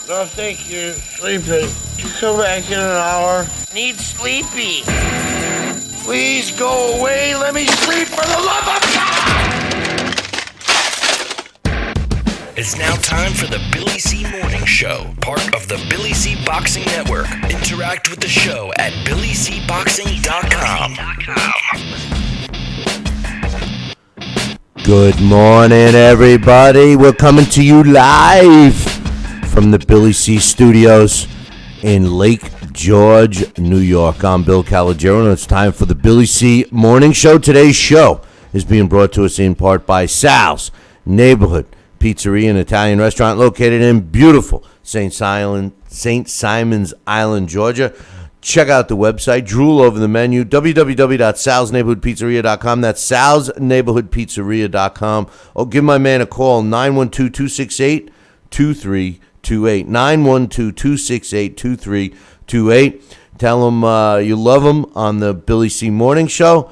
No, thank you. Sleepy. Come back in an hour. Need sleepy. Please go away. Let me sleep for the love of God! It's now time for the Billy C Morning Show, part of the Billy C Boxing Network. Interact with the show at BillyCBoxing.com. Good morning, everybody. We're coming to you live from the Billy C Studios in Lake George, New York. I'm Bill Calogero, and it's time for the Billy C Morning Show. Today's show is being brought to us in part by Sal's Neighborhood Pizzeria, an Italian restaurant located in beautiful St. Simon's Island, Georgia. Check out the website, drool over the menu, www.salsneighborhoodpizzeria.com. That's salsneighborhoodpizzeria.com. Or give my man a call, 912-268-2328. 912-268-2328. Tell him you love him on the Billy C Morning Show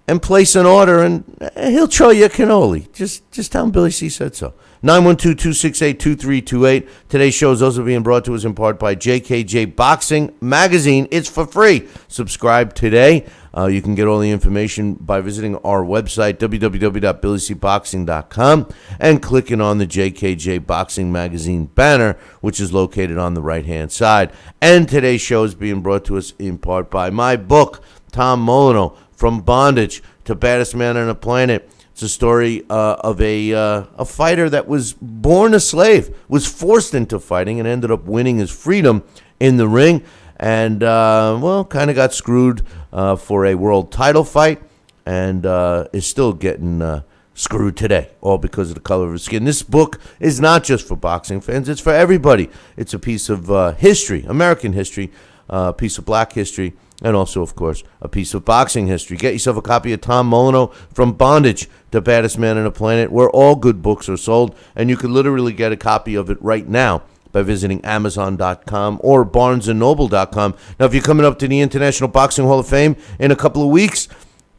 and place an order, and he'll throw you a cannoli. Just tell him Billy C said so. 912-268-2328. Today's show is also being brought to us in part by JKJ Boxing Magazine. It's for free. Subscribe today. You can get all the information by visiting our website, www.billycboxing.com, and clicking on the JKJ Boxing Magazine banner, which is located on the right-hand side. And today's show is being brought to us in part by my book, Tom Molyneux, From Bondage to Baddest Man on the Planet. It's a story of a fighter that was born a slave, was forced into fighting, and ended up winning his freedom in the ring, and, kind of got screwed for a world title fight, and is still getting screwed today, all because of the color of his skin. This book is not just for boxing fans. It's for everybody. It's a piece of history, American history, a piece of black history, and also, of course, a piece of boxing history. Get yourself a copy of Tom Molyneux, From Bondage to Baddest Man on the Planet, where all good books are sold, and you can literally get a copy of it right now by visiting Amazon.com or BarnesandNoble.com. Now, if you're coming up to the International Boxing Hall of Fame in a couple of weeks,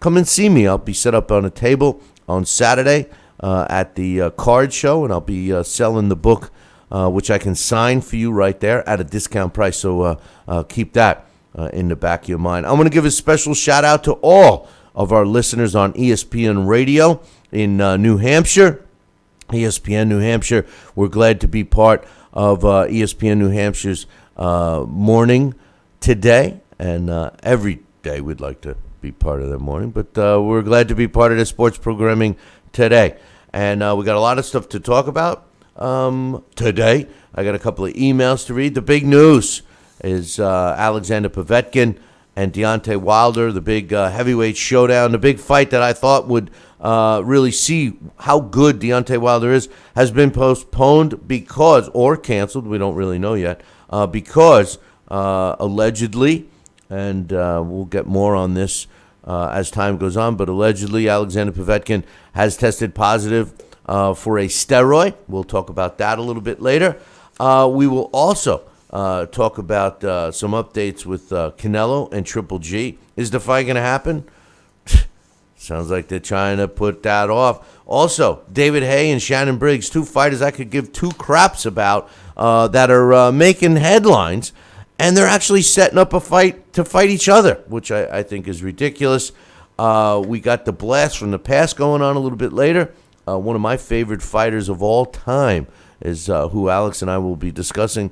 come and see me. I'll be set up on a table on Saturday at the card show, and I'll be selling the book, which I can sign for you right there at a discount price, so keep that in the back of your mind. I'm going to give a special shout out to all of our listeners on ESPN Radio in New Hampshire. ESPN New Hampshire, we're glad to be part of ESPN New Hampshire's morning today, and every day we'd like to be part of their morning, but we're glad to be part of their sports programming today. And we got a lot of stuff to talk about today. I got a couple of emails to read. The big news is Alexander Povetkin and Deontay Wilder, the big heavyweight showdown, the big fight that I thought would really see how good Deontay Wilder is, has been postponed because, or canceled, we don't really know yet, because allegedly, and we'll get more on this as time goes on, but allegedly Alexander Povetkin has tested positive for a steroid. We'll talk about that a little bit later. We will also talk about some updates with Canelo and Triple G. Is the fight going to happen? Sounds like they're trying to put that off. Also, David Haye and Haye-Briggs, two fighters I could give two craps about that are making headlines, and they're actually setting up a fight to fight each other, which I think is ridiculous. We got the blast from the past going on a little bit later. One of my favorite fighters of all time is who Alex and I will be discussing,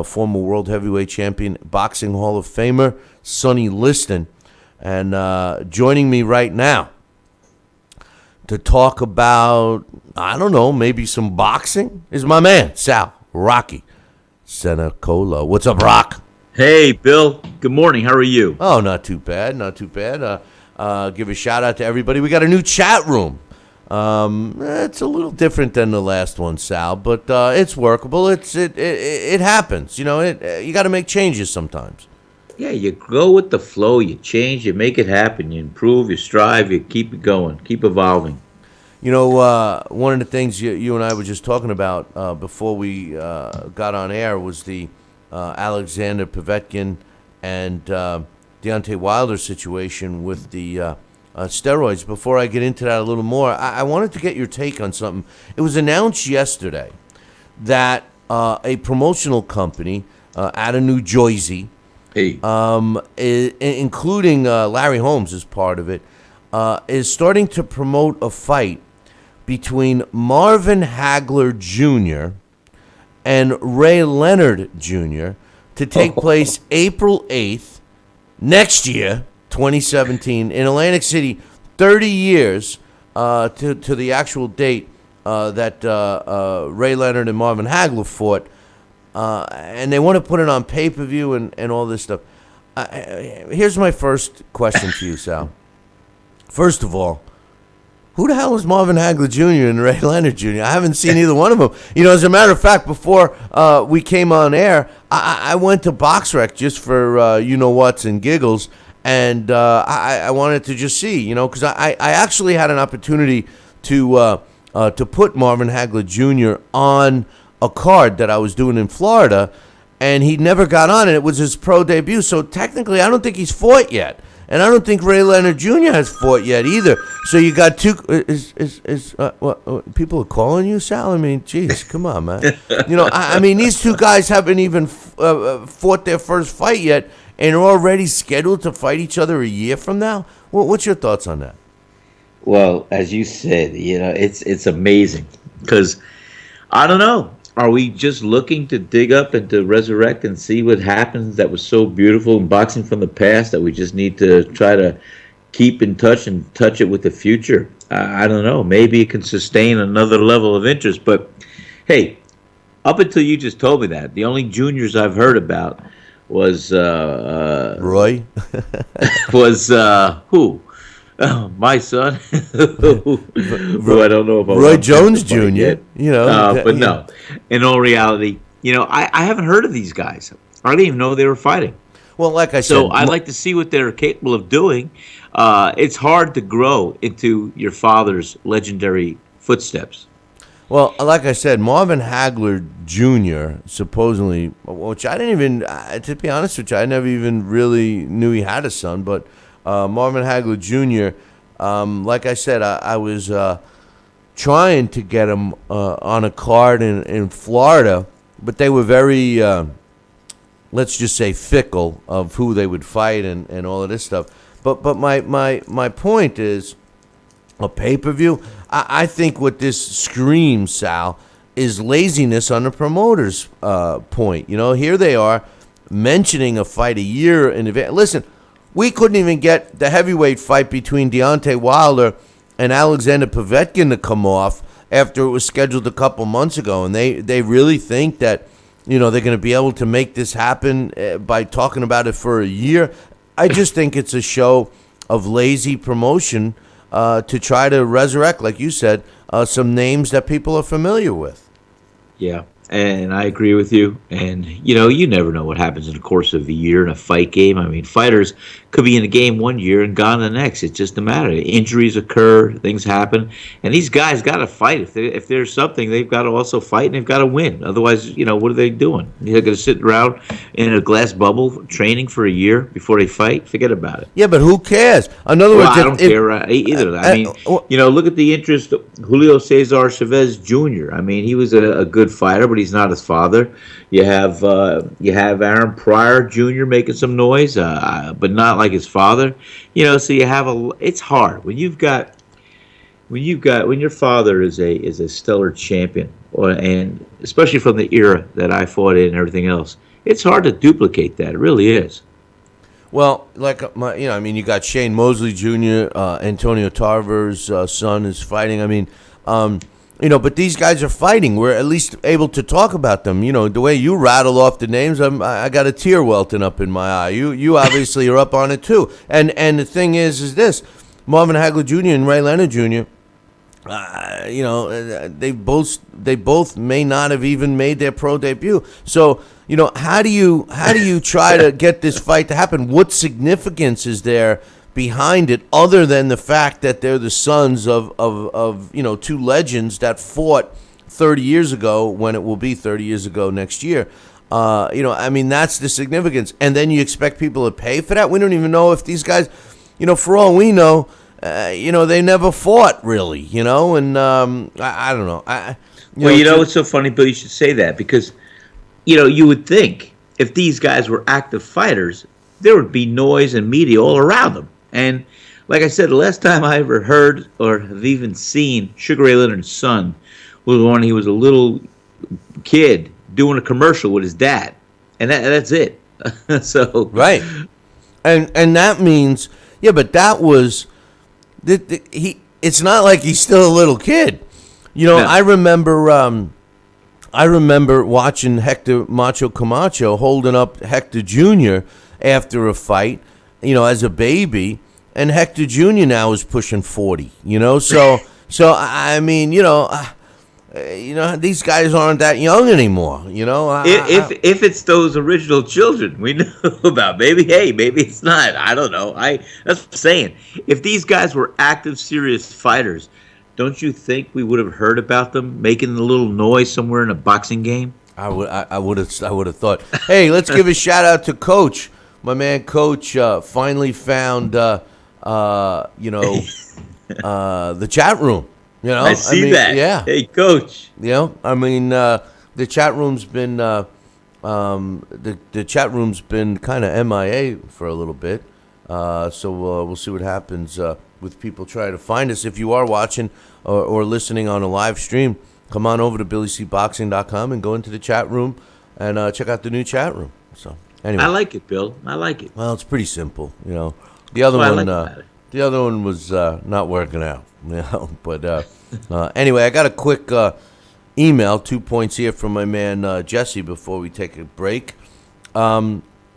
former world heavyweight champion, boxing Hall of Famer, Sonny Liston. And joining me right now to talk about, I don't know, maybe some boxing is my man, Sal, Rocky Cenicola. What's up, Rock? Hey, Bill. Good morning. How are you? Oh, not too bad, not too bad. Give a shout out to everybody. We got a new chat room. It's a little different than the last one, Sal, but it's workable. It happens. You know, you got to make changes sometimes. Yeah, you go with the flow. You change. You make it happen. You improve. You strive. You keep it going. Keep evolving. You know, one of the things you and I were just talking about before we got on air was the Alexander Povetkin and Deontay Wilder situation with the steroids. Before I get into that a little more, I wanted to get your take on something. It was announced yesterday that a promotional company out of New Jersey, Hey, including Larry Holmes is part of it, is starting to promote a fight between Marvin Hagler Jr. and Ray Leonard Jr. to take place April 8th next year, 2017, in Atlantic City, 30 years to the actual date that Ray Leonard and Marvin Hagler fought. And they want to put it on pay-per-view and all this stuff. Here's my first question to you, Sal. First of all, who the hell is Marvin Hagler Jr. and Ray Leonard Jr.? I haven't seen either one of them. As a matter of fact, before we came on air, I went to BoxRec just for you-know-whats and giggles, and I wanted to just see, because I actually had an opportunity to put Marvin Hagler Jr. on a card that I was doing in Florida, and he never got on, and it was his pro debut. So technically, I don't think he's fought yet, and I don't think Ray Leonard Jr. has fought yet either. So you got two. What people are calling you, Sal? I mean, geez, come on, man. I mean, these two guys haven't even fought their first fight yet, and are already scheduled to fight each other a year from now. What's your thoughts on that? well, as you said, it's amazing because I don't know. Are we just looking to dig up and to resurrect and see what happens that was so beautiful in boxing from the past that we just need to try to keep in touch and touch it with the future? I don't know. Maybe it can sustain another level of interest. But, hey, up until you just told me that, the only juniors I've heard about was... Roy? was who? Oh, my son, who I don't know if Roy Jones Jr. But no, in all reality, I haven't heard of these guys. I didn't even know they were fighting. Well, like I said, so I'd like to see what they're capable of doing. It's hard to grow into your father's legendary footsteps. Well, like I said, Marvin Hagler Jr. supposedly, which I didn't even, to be honest with you, I never even really knew he had a son, but Marvin Hagler Jr., like I said, I was trying to get him on a card in Florida, but they were very, let's just say, fickle of who they would fight and all of this stuff. But my point is, a pay-per-view, I think what this screams, Sal, is laziness on the promoter's point. Here they are mentioning a fight a year in advance. Listen, we couldn't even get the heavyweight fight between Deontay Wilder and Wilder-Povetkin to come off after it was scheduled a couple months ago. And they really think that, they're going to be able to make this happen by talking about it for a year. I just think it's a show of lazy promotion to try to resurrect, like you said, some names that people are familiar with. Yeah, and I agree with you. And, you never know what happens in the course of a year in a fight game. I mean, fighters could be in a game one year and gone the next. It's just a matter. Injuries occur, things happen. And these guys got to fight. If there's something, they've got to also fight and they've got to win. Otherwise, what are they doing? They're going to sit around in a glass bubble training for a year before they fight? Forget about it. Yeah, but who cares? In other words, I don't care either. I mean, look at the interest of Julio Cesar Chavez Jr. I mean, he was a good fighter, but he's not his father. You have Aaron Pryor Jr. making some noise, but not like his father. So you have it's hard when your father is a stellar champion, and especially from the era that I fought in and everything else. It's hard to duplicate that. It really is. Well, like you got Shane Mosley Jr., Antonio Tarver's son is fighting. I mean, but these guys are fighting. We're at least able to talk about them. The way you rattle off the names, I got a tear welting up in my eye. You obviously are up on it too. And the thing is this: Marvin Hagler Jr. and Ray Leonard Jr. They both may not have even made their pro debut. So how do you try to get this fight to happen? What significance is there behind it, other than the fact that they're the sons of two legends that fought 30 years ago, when it will be 30 years ago next year? That's the significance. And then you expect people to pay for that? We don't even know if these guys, for all we know, they never fought really, and I don't know. It's so funny, Bill, you should say that because, you would think if these guys were active fighters, there would be noise and media all around them. And like I said, the last time I ever heard or have even seen Sugar Ray Leonard's son was when he was a little kid doing a commercial with his dad, and that's it. So right, and that means but that was It's not like he's still a little kid, No. I remember watching Hector Macho Camacho holding up Hector Jr. after a fight, as a baby, and Hector Jr. now is pushing 40, So I mean, these guys aren't that young anymore, If it's those original children we know about, maybe it's not. I don't know. That's what I'm saying. If these guys were active, serious fighters, don't you think we would have heard about them making a little noise somewhere in a boxing game? I would have thought. Hey, let's give a shout out to Coach. My man, Coach, finally found the chat room. I see that. Yeah. Hey, Coach. The chat room's been the chat room's been kind of MIA for a little bit. So we'll see what happens with people trying to find us. If you are watching or listening on a live stream, come on over to BillyCBoxing.com and go into the chat room and check out the new chat room. So anyway, I like it, Bill. I like it. Well, it's pretty simple. The other one was not working out. But anyway, I got a quick email, 2 points here from my man Jesse before we take a break.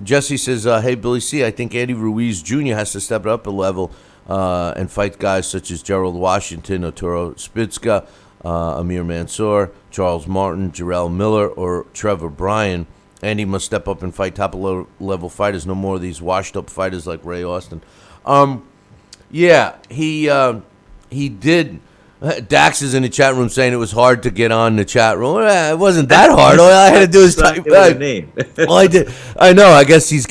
Jesse says, hey, Billy C., I think Andy Ruiz Jr. has to step it up a level and fight guys such as Gerald Washington, Arturo Spitska, Amir Mansour, Charles Martin, Jarrell Miller, or Trevor Bryan. Andy must step up and fight top-level fighters, no more of these washed-up fighters like Ray Austin. He did. Dax is in the chat room saying it was hard to get on the chat room. It wasn't that hard. All I had to do is type. Name. Well, I did. I know. I guess he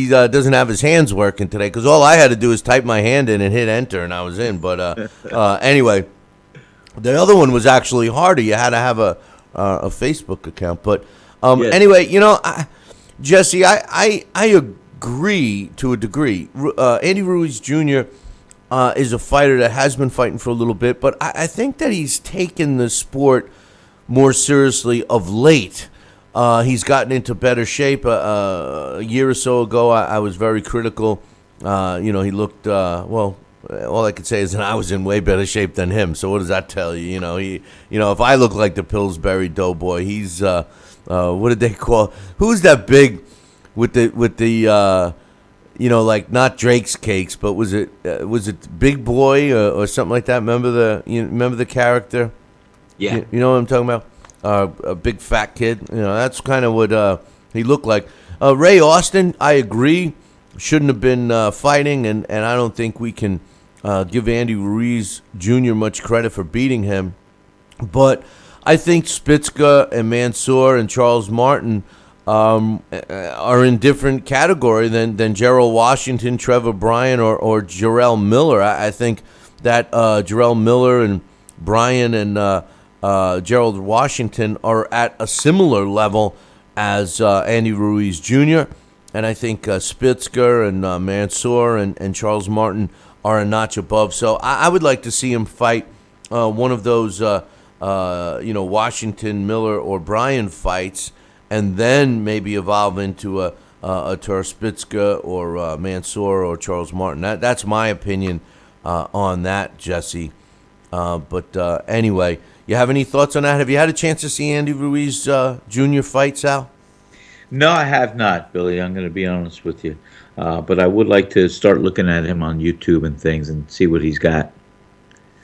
doesn't have his hands working today because all I had to do is type my hand in and hit enter and I was in. But anyway, the other one was actually harder. You had to have a Facebook account. But anyway, Jesse, I agree to a degree. Andy Ruiz Jr. Is a fighter that has been fighting for a little bit, but I think that he's taken the sport more seriously of late. He's gotten into better shape. A year or so ago, I was very critical. He looked, all I could say is that I was in way better shape than him. So what does that tell you? If I look like the Pillsbury Doughboy, he's, what did they call, who's that big with the like not Drake's Cakes, but was it Big Boy or something like that? Remember the character? Yeah. You know what I'm talking about? A big fat kid. That's kind of what he looked like. Ray Austin, I agree, shouldn't have been fighting, and I don't think we can give Andy Ruiz Jr. much credit for beating him. But I think Spitska and Mansour and Charles Martin are in different category than Gerald Washington, Trevor Bryan, or Jarrell Miller. I think that Jarrell Miller and Bryan and Gerald Washington are at a similar level as Andy Ruiz Jr., and I think Spitzer and Mansour and Charles Martin are a notch above. So I would like to see him fight one of those, Washington, Miller, or Bryan fights, and then maybe evolve into a Spitzer or Mansour or Charles Martin. That's my opinion on that, Jesse. But anyway, you have any thoughts on that? Have you had a chance to see Andy Ruiz Jr. fight, Sal? No, I have not, Billy. I'm going to be honest with you. But I would like to start looking at him on YouTube and things and see what he's got.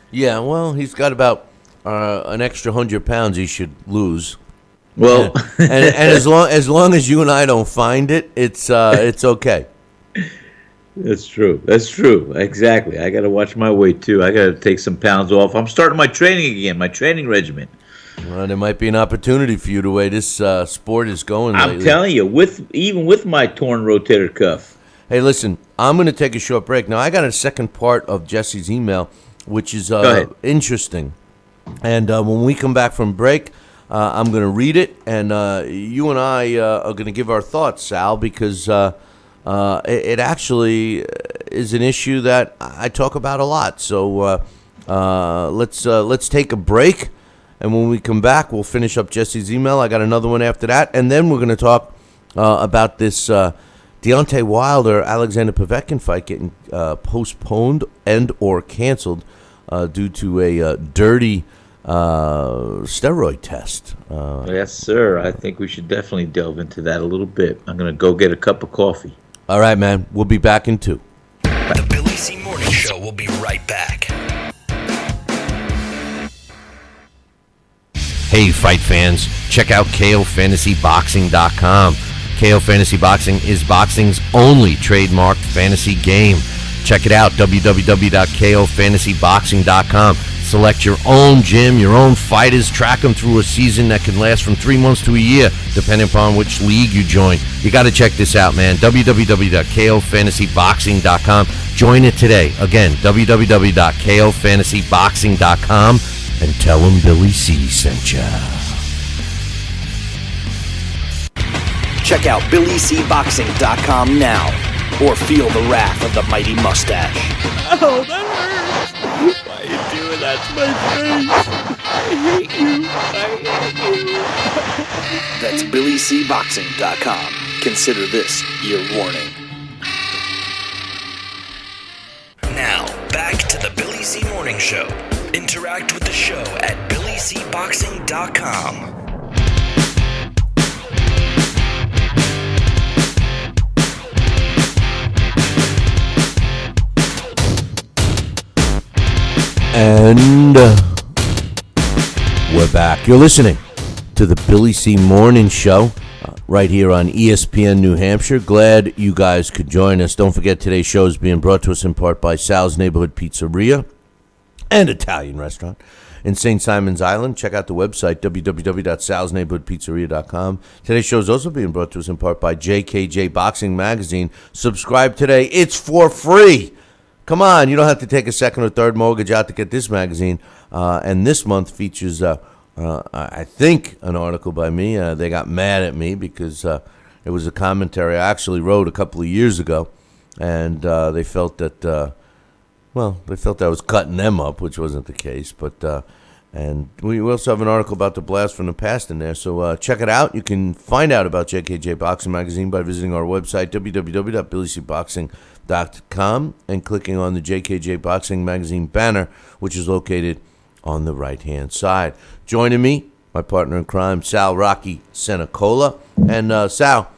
Yeah, well, he's got about an extra 100 pounds he should lose. Well, and as long as you and I don't find it, it's okay. That's true. Exactly. I got to watch my weight too. I got to take some pounds off. I'm starting my training again, my training regimen. Well, there might be an opportunity for you the way this sport is going lately. I'm telling you, even with my torn rotator cuff. Hey, listen, I'm going to take a short break. Now, I got a second part of Jesse's email, which is interesting. And when we come back from break, I'm going to read it, and you and I are going to give our thoughts, Sal, because it actually is an issue that I talk about a lot. So let's take a break, and when we come back, we'll finish up Jesse's email. I got another one after that, and then we're going to talk about this Deontay Wilder-Alexander Povetkin fight getting postponed and or canceled due to a dirty steroid test. Yes, sir. I think we should definitely delve into that a little bit. I'm going to go get a cup of coffee. All right, man. We'll be back in 2. The Billy C. Morning Show will be right back. Hey, fight fans. Check out KOFantasyBoxing.com. KO Fantasy Boxing is boxing's only trademarked fantasy game. Check it out, www.KOFantasyBoxing.com. Select your own gym, your own fighters, track them through a season that can last from 3 months to a year, depending upon which league you join. You got to check this out, man. www.KOFantasyBoxing.com. Join it today. Again, www.KOFantasyBoxing.com, and tell them Billy C sent ya. Check out BillyCBoxing.com now, or feel the wrath of the mighty mustache. Oh, that hurts. Why are you doing that to my face? I hate you. That's BillyCBoxing.com. Consider this your warning. Now, back to the Billy C. Morning Show. Interact with the show at BillyCBoxing.com. And we're back. You're listening to the Billy C. Morning Show right here on ESPN New Hampshire. Glad you guys could join us. Don't forget today's show is being brought to us in part by Sal's Neighborhood Pizzeria and Italian Restaurant in St. Simon's Island. Check out the website, www.salsneighborhoodpizzeria.com. Today's show is also being brought to us in part by JKJ Boxing Magazine. Subscribe today. It's for free. Come on, you don't have to take a second or third mortgage out to get this magazine. And this month features, I think, an article by me. They got mad at me because it was a commentary I actually wrote a couple of years ago. And they felt that, they felt I was cutting them up, which wasn't the case. But and we also have an article about the blast from the past in there. So check it out. You can find out about JKJ Boxing Magazine by visiting our website, www.billycboxing.com, and clicking on the JKJ Boxing Magazine banner, which is located on the right-hand side. Joining me, my partner in crime, Sal Rocky Cenicola. And Sal,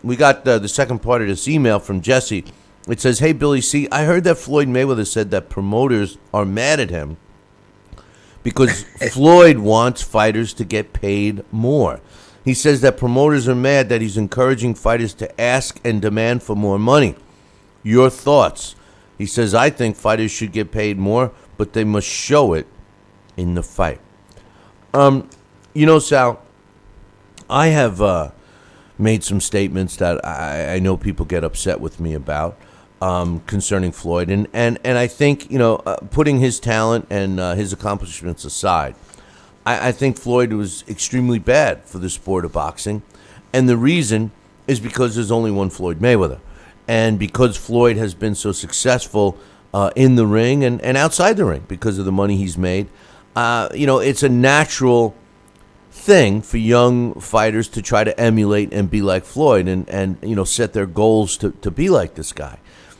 we got the second part of this email from Jesse. It says, "Hey, Billy C, I heard that Floyd Mayweather said that promoters are mad at him because Floyd wants fighters to get paid more. He says that promoters are mad that he's encouraging fighters to ask and demand for more money. Your thoughts?" He says, "I think fighters should get paid more, but they must show it in the fight." Sal, I have made some statements that I know people get upset with me about concerning Floyd. And I think, putting his talent and his accomplishments aside, I think Floyd was extremely bad for the sport of boxing. And the reason is because there's only one Floyd Mayweather. And because Floyd has been so successful in the ring and outside the ring because of the money he's made, it's a natural thing for young fighters to try to emulate and be like Floyd and set their goals to be like this guy.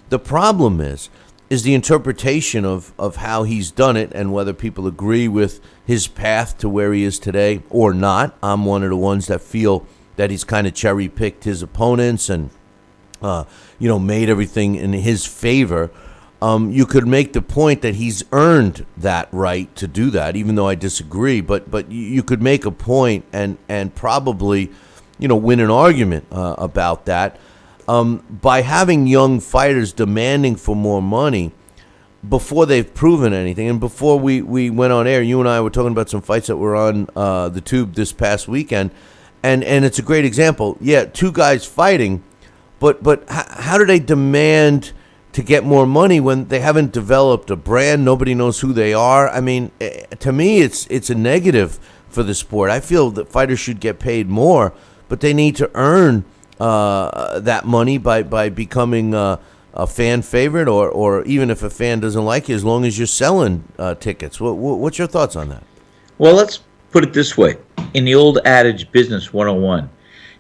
The problem is the interpretation of how he's done it and whether people agree with his path to where he is today or not. I'm one of the ones that feel that he's kind of cherry-picked his opponents and, made everything in his favor. You could make the point that he's earned that right to do that, even though I disagree. But you could make a point and probably, win an argument about that. By having young fighters demanding for more money before they've proven anything. And before we went on air, you and I were talking about some fights that were on the tube this past weekend. And it's a great example. Yeah, two guys fighting, But how do they demand to get more money when they haven't developed a brand? Nobody knows who they are. I mean, to me, it's a negative for the sport. I feel that fighters should get paid more, but they need to earn that money by becoming a fan favorite, or even if a fan doesn't like you, as long as you're selling tickets. What's your thoughts on that? Well, let's put it this way. In the old adage, Business 101,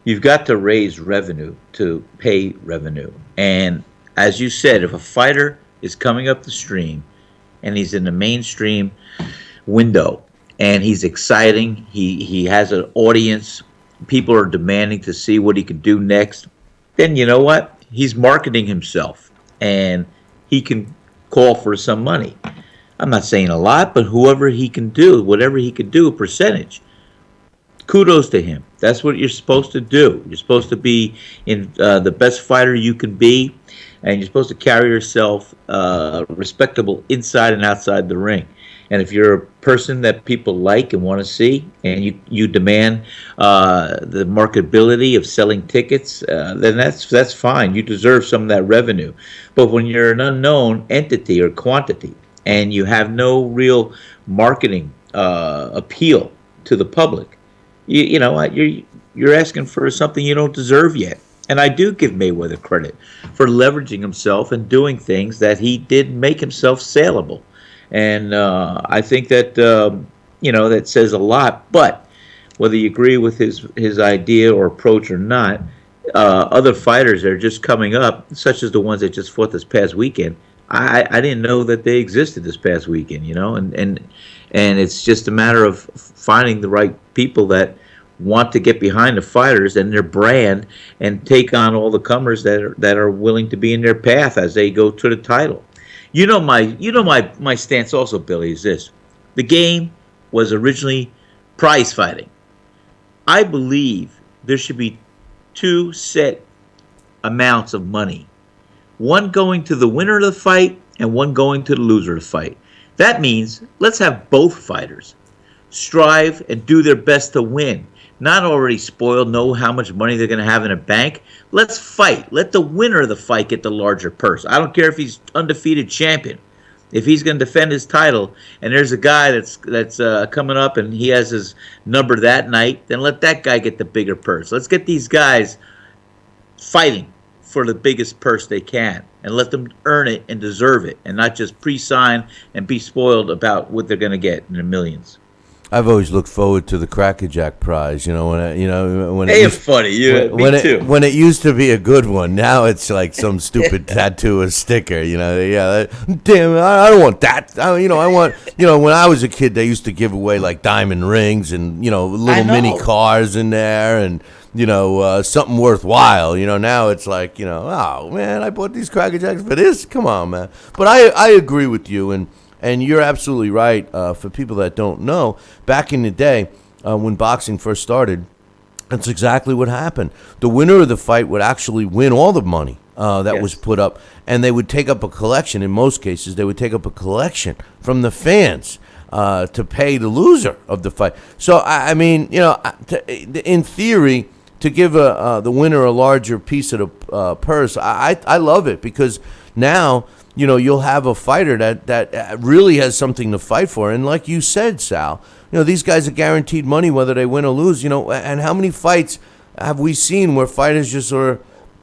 you've got to raise revenue to pay revenue. And as you said, if a fighter is coming up the stream and he's in the mainstream window and he's exciting, he has an audience, people are demanding to see what he can do next, then you know what? He's marketing himself and he can call for some money. I'm not saying a lot, but whatever he can do, a percentage. Kudos to him. That's what you're supposed to do. You're supposed to be in the best fighter you can be, and you're supposed to carry yourself respectable inside and outside the ring. And if you're a person that people like and want to see, and you demand the marketability of selling tickets, then that's fine. You deserve some of that revenue. But when you're an unknown entity or quantity, and you have no real marketing appeal to the public, you're asking for something you don't deserve yet. And I do give Mayweather credit for leveraging himself and doing things that he did make himself saleable. And I think that that says a lot. But whether you agree with his idea or approach or not, other fighters that are just coming up, such as the ones that just fought this past weekend, I didn't know that they existed this past weekend, and it's just a matter of finding the right people that want to get behind the fighters and their brand and take on all the comers that are willing to be in their path as they go to the title. My stance also, Billy, is this: the game was originally prize fighting. I believe there should be two set amounts of money. One going to the winner of the fight and one going to the loser of the fight. That means let's have both fighters strive and do their best to win. Not already spoiled, know how much money they're going to have in a bank. Let's fight. Let the winner of the fight get the larger purse. I don't care if he's undefeated champion. If he's going to defend his title and there's a guy that's coming up and he has his number that night, then let that guy get the bigger purse. Let's get these guys fighting for the biggest purse they can and let them earn it and deserve it, and not just pre-sign and be spoiled about what they're going to get in the millions. I've always looked forward to the Crackerjack prize. When it used to be a good one. Now it's like some stupid tattoo or sticker. Damn it, I don't want that. I want. When I was a kid, they used to give away like diamond rings and little mini cars in there and something worthwhile. Now it's like oh man, I bought these Cracker Jacks for this. Come on, man. But I agree with you and you're absolutely right. For people that don't know, back in the day when boxing first started, that's exactly what happened. The winner of the fight would actually win all the money that was put up, and they would take up a collection. In most cases, they would take up a collection from the fans to pay the loser of the fight. So, I mean, in theory, to give the winner a larger piece of the purse, I love it, because now you'll have a fighter that really has something to fight for. And like you said, Sal, these guys are guaranteed money whether they win or lose. And how many fights have we seen where fighters just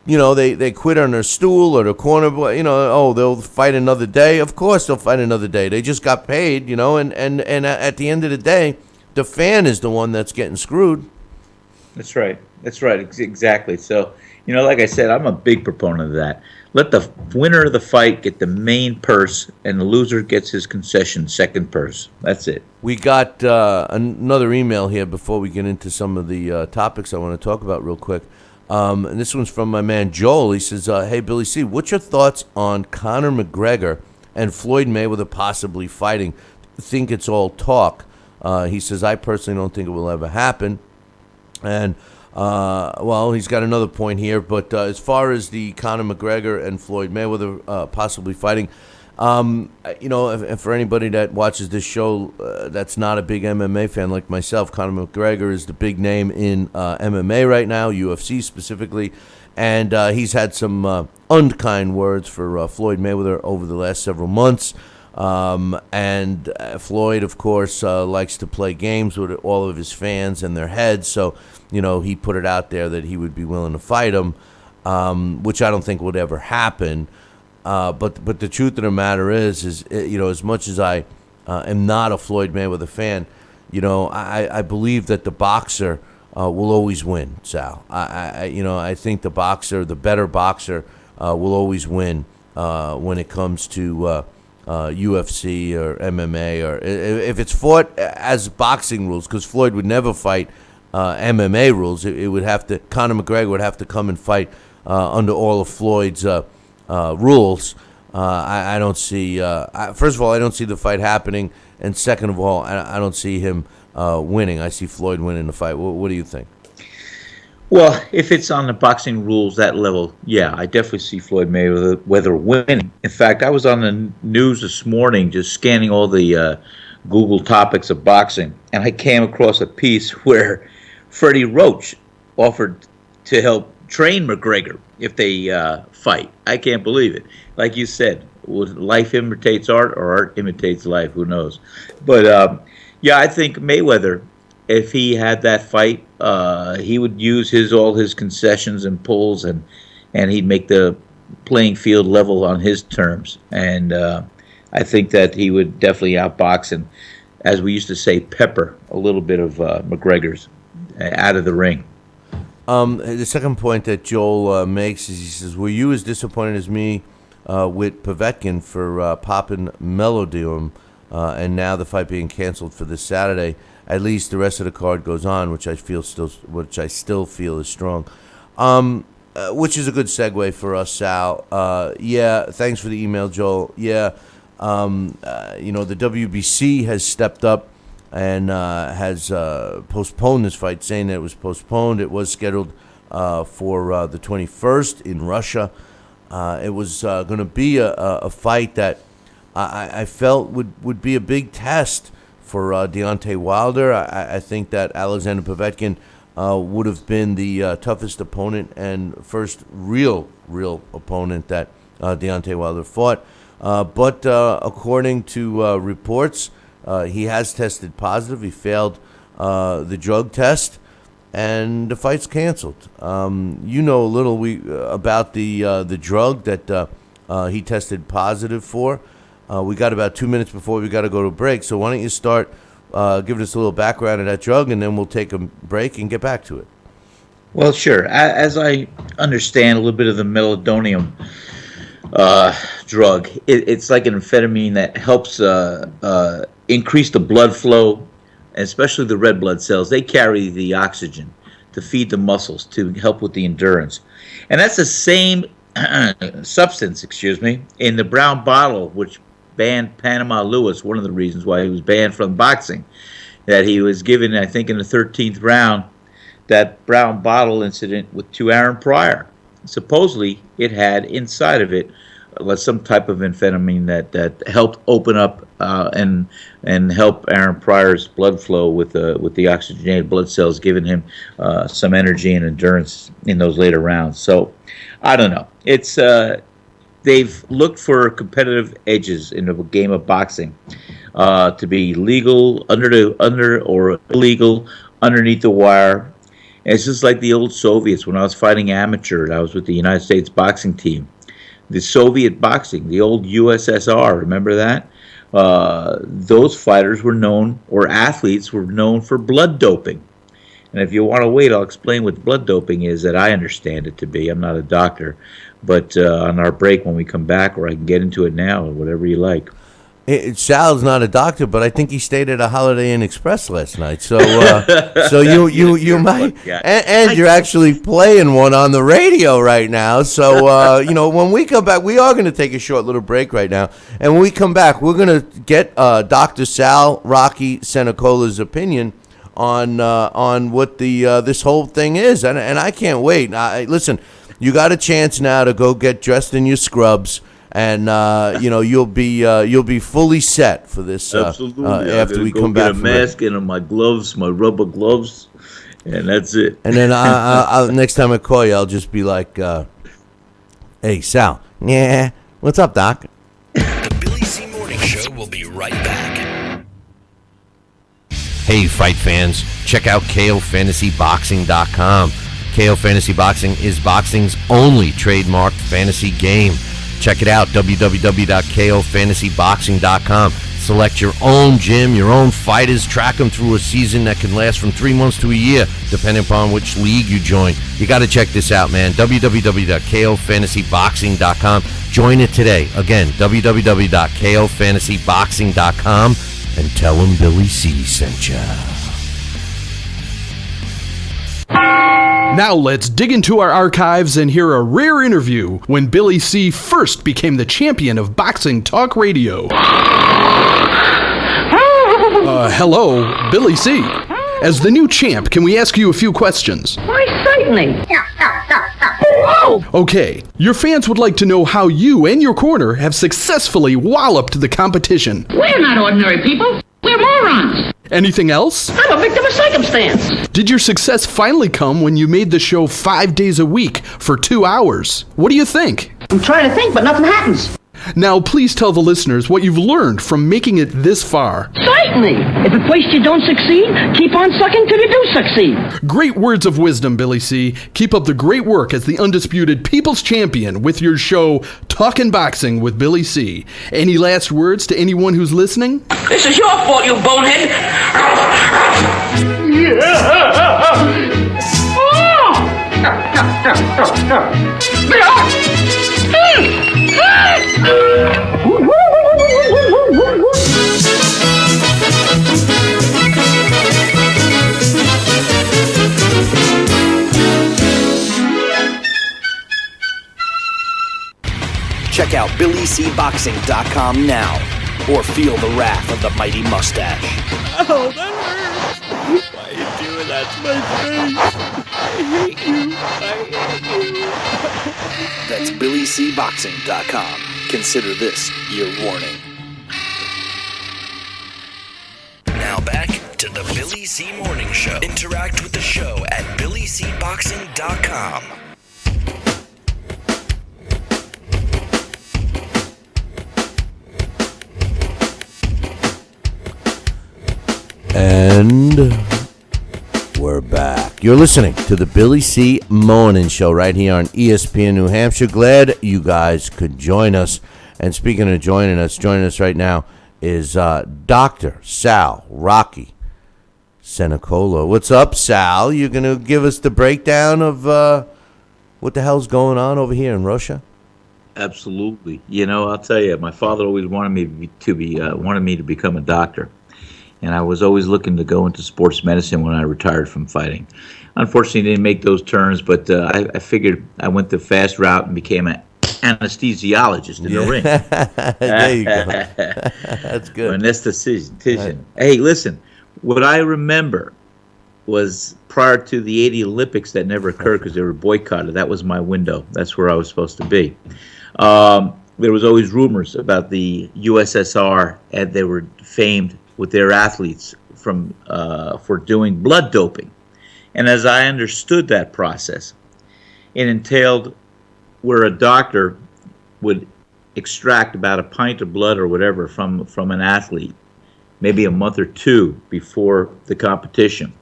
they quit on their stool or the corner, they'll fight another day. Of course they'll fight another day. They just got paid, and at the end of the day, the fan is the one that's getting screwed. That's right. Exactly. So, like I said, I'm a big proponent of that. Let the winner of the fight get the main purse, and the loser gets his concession second purse. That's it. We got another email here before we get into some of the topics I want to talk about real quick. And this one's from my man Joel. He says, hey, Billy C., what's your thoughts on Conor McGregor and Floyd Mayweather possibly fighting? Think it's all talk. He says, I personally don't think it will ever happen. And he's got another point here, but as far as the Conor McGregor and Floyd Mayweather possibly fighting, For anybody that watches this show that's not a big MMA fan like myself, Conor McGregor is the big name in MMA right now, UFC specifically, and he's had some unkind words for Floyd Mayweather over the last several months. And Floyd, of course, likes to play games with all of his fans and their heads, so he put it out there that he would be willing to fight him, which I don't think would ever happen. But the truth of the matter is as much as I am not a Floyd Mayweather fan, I believe that the boxer will always win, Sal. I think the better boxer, will always win when it comes to UFC or MMA, or if it's fought as boxing rules, because Floyd would never fight MMA rules. It would have to, Conor McGregor would have to come and fight under all of Floyd's rules. I don't see, first of all, I don't see the fight happening, and second of all, I don't see him winning. I see Floyd winning the fight. What do you think? Well, if it's on the boxing rules, that level, yeah, I definitely see Floyd Mayweather winning. In fact, I was on the news this morning just scanning all the Google topics of boxing, and I came across a piece where Freddie Roach offered to help train McGregor if they fight. I can't believe it. Like you said, life imitates art, or art imitates life. Who knows? But yeah, I think Mayweather, if he had that fight, he would use all his concessions and pulls, and he'd make the playing field level on his terms. And I think that he would definitely outbox and, as we used to say, pepper a little bit of McGregor's out of the ring. The second point that Joel makes is, he says, were you as disappointed as me with Povetkin for popping Melodium, and now the fight being canceled for this Saturday? At least the rest of the card goes on, which I still feel is strong. Which is a good segue for us, Sal. Yeah, thanks for the email, Joel. Yeah, the WBC has stepped up and has postponed this fight, saying that it was postponed. It was scheduled for the 21st in Russia. It was going to be a fight that I felt would be a big test for Deontay Wilder. I think that Alexander Povetkin would have been the toughest opponent and first real opponent that Deontay Wilder fought. But according to reports, he has tested positive. He failed the drug test, and the fight's canceled. You know a little about the drug that he tested positive for. We got about 2 minutes before we got to go to break, so why don't you start giving us a little background of that drug, and then we'll take a break and get back to it. Well, sure. As I understand a little bit of the melatonin drug, it's like an amphetamine that helps increase the blood flow, especially the red blood cells. They carry the oxygen to feed the muscles to help with the endurance. And that's the same substance, in the brown bottle, which banned Panama Lewis, one of the reasons why he was banned from boxing, that he was given, I think, in the 13th round, that brown bottle incident with Aaron Pryor. Supposedly, it had inside of it some type of amphetamine that helped open up and help Aaron Pryor's blood flow with the oxygenated blood cells, giving him some energy and endurance in those later rounds. So, I don't know. It's they've looked for competitive edges in the game of boxing to be legal under or illegal underneath the wire. And it's just like the old Soviets. When I was fighting amateur and I was with the United States boxing team, the Soviet boxing, the old USSR, remember that? Those fighters were known, or athletes were known, for blood doping. And if you want to wait, I'll explain what blood doping is that I understand it to be. I'm not a doctor. But on our break when we come back, or I can get into it now, or whatever you like. Sal's not a doctor, but I think he stayed at a Holiday Inn Express last night. So, so you might, and you're actually playing one on the radio right now. So, when we come back, we are going to take a short little break right now, and when we come back, we're going to get Dr. Sal Rocky Cenicola's opinion on what this whole thing is, and I can't wait. Listen, you got a chance now to go get dressed in your scrubs and you'll be fully set for this. Absolutely. After we come back, get a mask and my gloves, my rubber gloves, and that's it. And then next time I call you, I'll just be like, "Hey, Sal, yeah, what's up, Doc?" The Billy C. Morning Show will be right back. Hey, fight fans, check out KOFantasyBoxing.com. KO Fantasy Boxing is boxing's only trademarked fantasy game. Check it out, www.KOFantasyBoxing.com. Select your own gym, your own fighters, track them through a season that can last from 3 months to a year, depending upon which league you join. You got to check this out, man. www.KOFantasyBoxing.com. Join it today. Again, www.KOFantasyBoxing.com, and tell them Billy C sent ya. Now let's dig into our archives and hear a rare interview when Billy C. first became the champion of boxing talk radio. Hello, Billy C. As the new champ, can we ask you a few questions? Why, certainly. Okay, your fans would like to know how you and your corner have successfully walloped the competition. We're not ordinary people. We're morons. Anything else? I'm a victim of circumstance. Did your success finally come when you made the show 5 days a week for 2 hours? What do you think? I'm trying to think, but nothing happens. Now, please tell the listeners what you've learned from making it this far. Certainly. If at first you don't succeed, keep on sucking till you do succeed. Great words of wisdom, Billy C. Keep up the great work as the undisputed People's Champion with your show, Talkin' Boxing with Billy C. Any last words to anyone who's listening? This is your fault, you bonehead. Check out BillyCBoxing.com now, or feel the wrath of the mighty mustache. Oh, that hurts. Why are you doing that to my face? I hate you. That's BillyCBoxing.com. Consider this your warning. Now back to the Billy C. Morning Show. Interact with the show at BillyCBoxing.com. And we're back. You're listening to the Billy C. Morning Show right here on ESPN New Hampshire. Glad you guys could join us. And speaking of joining us right now is Dr. Sal Rocky Cenicola. What's up, Sal? You going to give us the breakdown of what the hell's going on over here in Russia? Absolutely. I'll tell you, my father always wanted me to become a doctor. And I was always looking to go into sports medicine when I retired from fighting. Unfortunately, I didn't make those turns, but I figured I went the fast route and became an anesthesiologist in the ring. There you go. That's good. Or anesthetician. Hey, listen, what I remember was prior to the 80 Olympics that never occurred because they were boycotted. That was my window. That's where I was supposed to be. There was always rumors about the USSR, and they were famed with their athletes for doing blood doping. And as I understood that process, it entailed where a doctor would extract about a pint of blood or whatever from an athlete, maybe a month or two before the competition.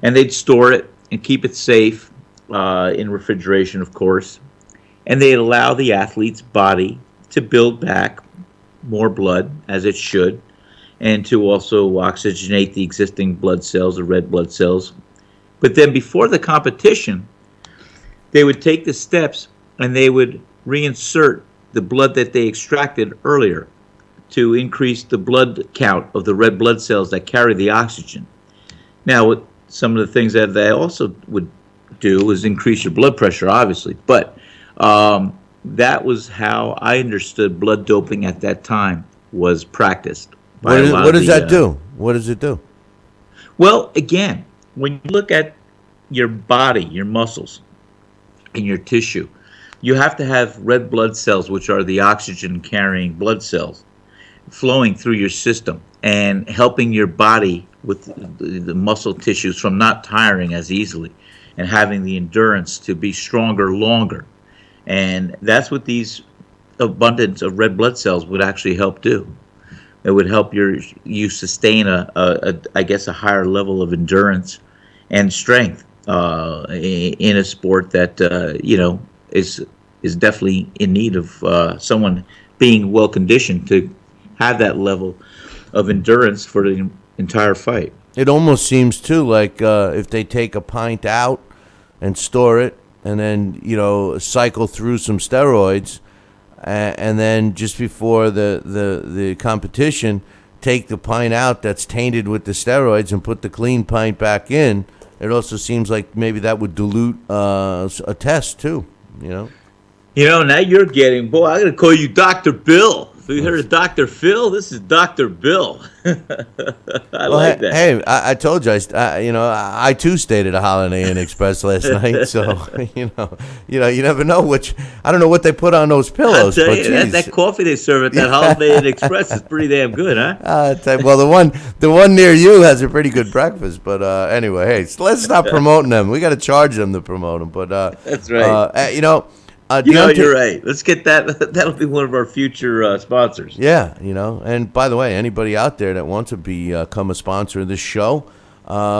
And they'd store it and keep it safe in refrigeration, of course. And they'd allow the athlete's body to build back more blood, as it should, and to also oxygenate the existing blood cells, the red blood cells. But then before the competition, they would take the steps and they would reinsert the blood that they extracted earlier to increase the blood count of the red blood cells that carry the oxygen. Now, some of the things that they also would do is increase your blood pressure, obviously. But that was how I understood blood doping at that time was practiced. What does that do? What does it do? Well, again, when you look at your body, your muscles, and your tissue, you have to have red blood cells, which are the oxygen-carrying blood cells, flowing through your system and helping your body with the muscle tissues from not tiring as easily and having the endurance to be stronger longer. And that's what these abundance of red blood cells would actually help do. It would help you sustain I guess a higher level of endurance and strength in a sport that is definitely in need of someone being well conditioned to have that level of endurance for the entire fight. It almost seems too like if they take a pint out and store it, and then cycle through some steroids, and then just before the competition, take the pint out that's tainted with the steroids and put the clean pint back in. It also seems like maybe that would dilute a test too. Now you're getting, boy, I'm gonna call you Dr. Bill. If you heard of Dr. Phil, this is Dr. Bill. I like that. Hey, I told you, I too stayed at a Holiday Inn Express last night. So you never know which. I don't know what they put on those pillows. I'll tell you, that coffee they serve at that Holiday Inn Express is pretty damn good, huh? Well, the one near you has a pretty good breakfast. But anyway, hey, so let's stop promoting them. We got to charge them to promote them. But that's right. You're right. Let's get that. That'll be one of our future sponsors. Yeah, And by the way, anybody out there that wants to become a sponsor of this show,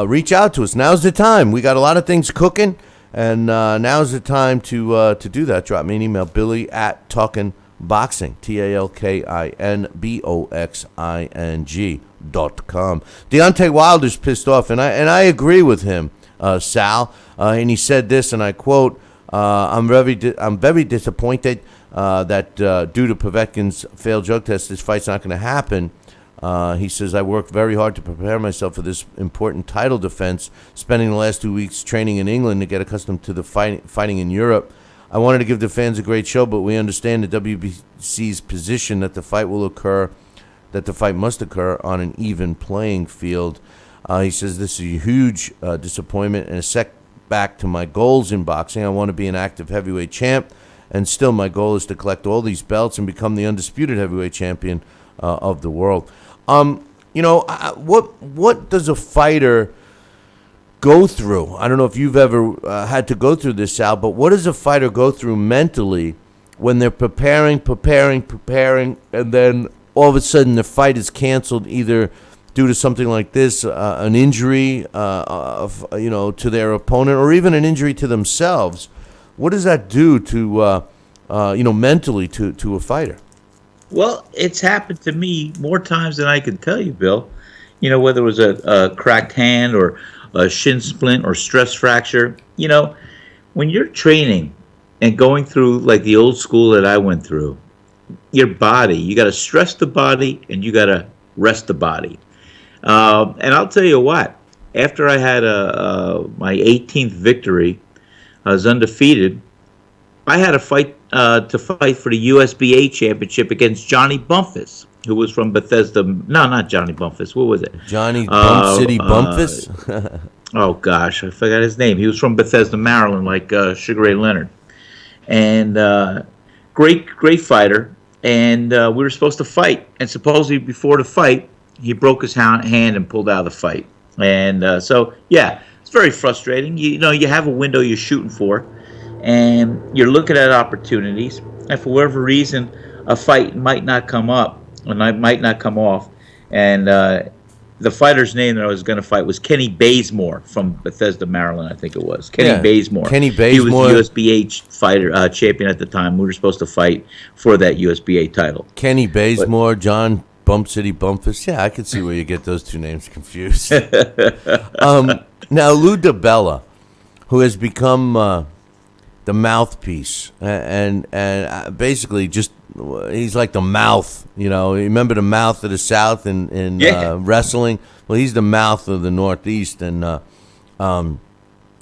reach out to us. Now's the time. We got a lot of things cooking, and now's the time to do that. Drop me an email, Billy@TalkinBoxing, TalkinBoxing.com. Deontay Wilder's pissed off, and I agree with him, Sal. And he said this, and I quote. I'm very disappointed that due to Povetkin's failed drug test, this fight's not going to happen. He says, I worked very hard to prepare myself for this important title defense, spending the last 2 weeks training in England to get accustomed to the fighting in Europe. I wanted to give the fans a great show, but we understand the WBC's position that the fight must occur on an even playing field. He says, this is a huge disappointment and a setback to my goals in boxing. I want to be an active heavyweight champ, and still my goal is to collect all these belts and become the undisputed heavyweight champion of the world. What does a fighter go through? I don't know if you've ever had to go through this, Sal, but what does a fighter go through mentally when they're preparing, and then all of a sudden the fight is canceled either due to something like this, an injury, to their opponent, or even an injury to themselves? What does that do to, mentally to a fighter? Well, it's happened to me more times than I can tell you, Bill. Whether it was a cracked hand or a shin splint or stress fracture. When you're training and going through like the old school that I went through, your body, you got to stress the body and you got to rest the body. And I'll tell you what, after I had my 18th victory, I was undefeated. I had a fight to fight for the USBA championship against Johnny Bumpus, who was from Bethesda. No, not Johnny Bumpus. What was it? Johnny Bump City Bumpus? Oh, gosh, I forgot his name. He was from Bethesda, Maryland, like Sugar Ray Leonard. And great fighter. And we were supposed to fight. And supposedly before the fight, he broke his hand and pulled out of the fight. And so, yeah, it's very frustrating. You have a window you're shooting for, and you're looking at opportunities. And for whatever reason, a fight might not come up, and might not come off. And the fighter's name that I was going to fight was Kenny Bazemore from Bethesda, Maryland, I think it was. Kenny Bazemore. Kenny Bazemore. He was the USBA fighter champion at the time. We were supposed to fight for that USBA title. Kenny Bazemore, John Bump City Bumpus. Yeah, I can see where you get those two names confused. Now, Lou DiBella, who has become the mouthpiece, and basically just he's like the mouth. Remember the mouth of the South in wrestling? Well, he's the mouth of the Northeast, and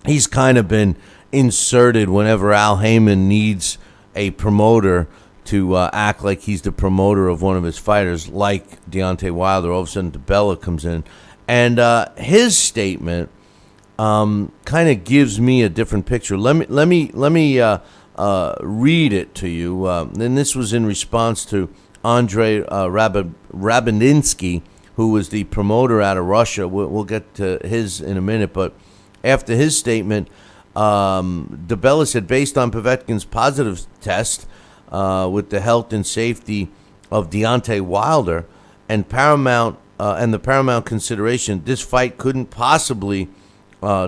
he's kind of been inserted whenever Al Heyman needs a promoter to act like he's the promoter of one of his fighters, like Deontay Wilder. All of a sudden, DiBella comes in, and his statement kind of gives me a different picture. Let me read it to you. And this was in response to Andrei Rabininsky, who was the promoter out of Russia. We'll get to his in a minute, but after his statement, DeBella said, based on Povetkin's positive test with the health and safety of Deontay Wilder and the paramount consideration, this fight couldn't possibly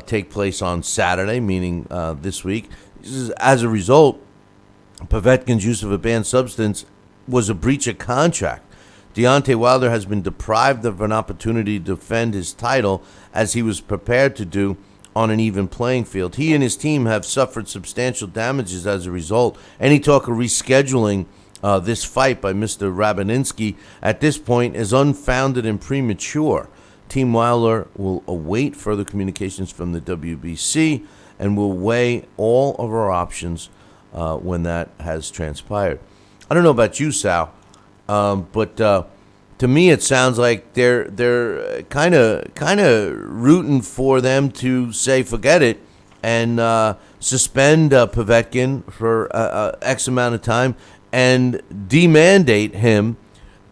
take place on Saturday, meaning this week. As a result, Povetkin's use of a banned substance was a breach of contract. Deontay Wilder has been deprived of an opportunity to defend his title as he was prepared to do on an even playing field. He and his team have suffered substantial damages as a result. Any talk of rescheduling this fight by Mr. Rabininsky at this point is unfounded and premature. Team Wilder will await further communications from the WBC and will weigh all of our options when that has transpired. I don't know about you, Sal, but to me it sounds like they're kind of rooting for them to say forget it and suspend Povetkin for X amount of time and demandate him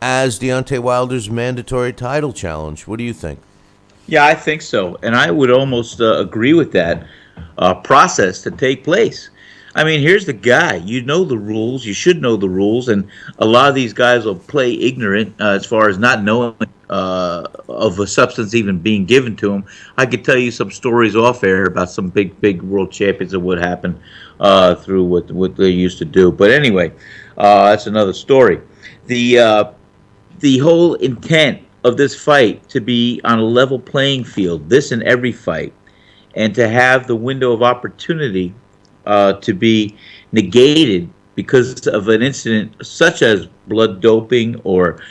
as Deontay Wilder's mandatory title challenge. What do you think? Yeah, I think so, and I would almost agree with that process to take place. I mean, here's the guy. You know the rules. You should know the rules, and a lot of these guys will play ignorant as far as not knowing of a substance even being given to them. I could tell you some stories off air about some big world champions and what happened through what they used to do. But anyway, that's another story. The whole intent of this fight to be on a level playing field, this and every fight, and to have the window of opportunity to be negated because of an incident such as blood doping or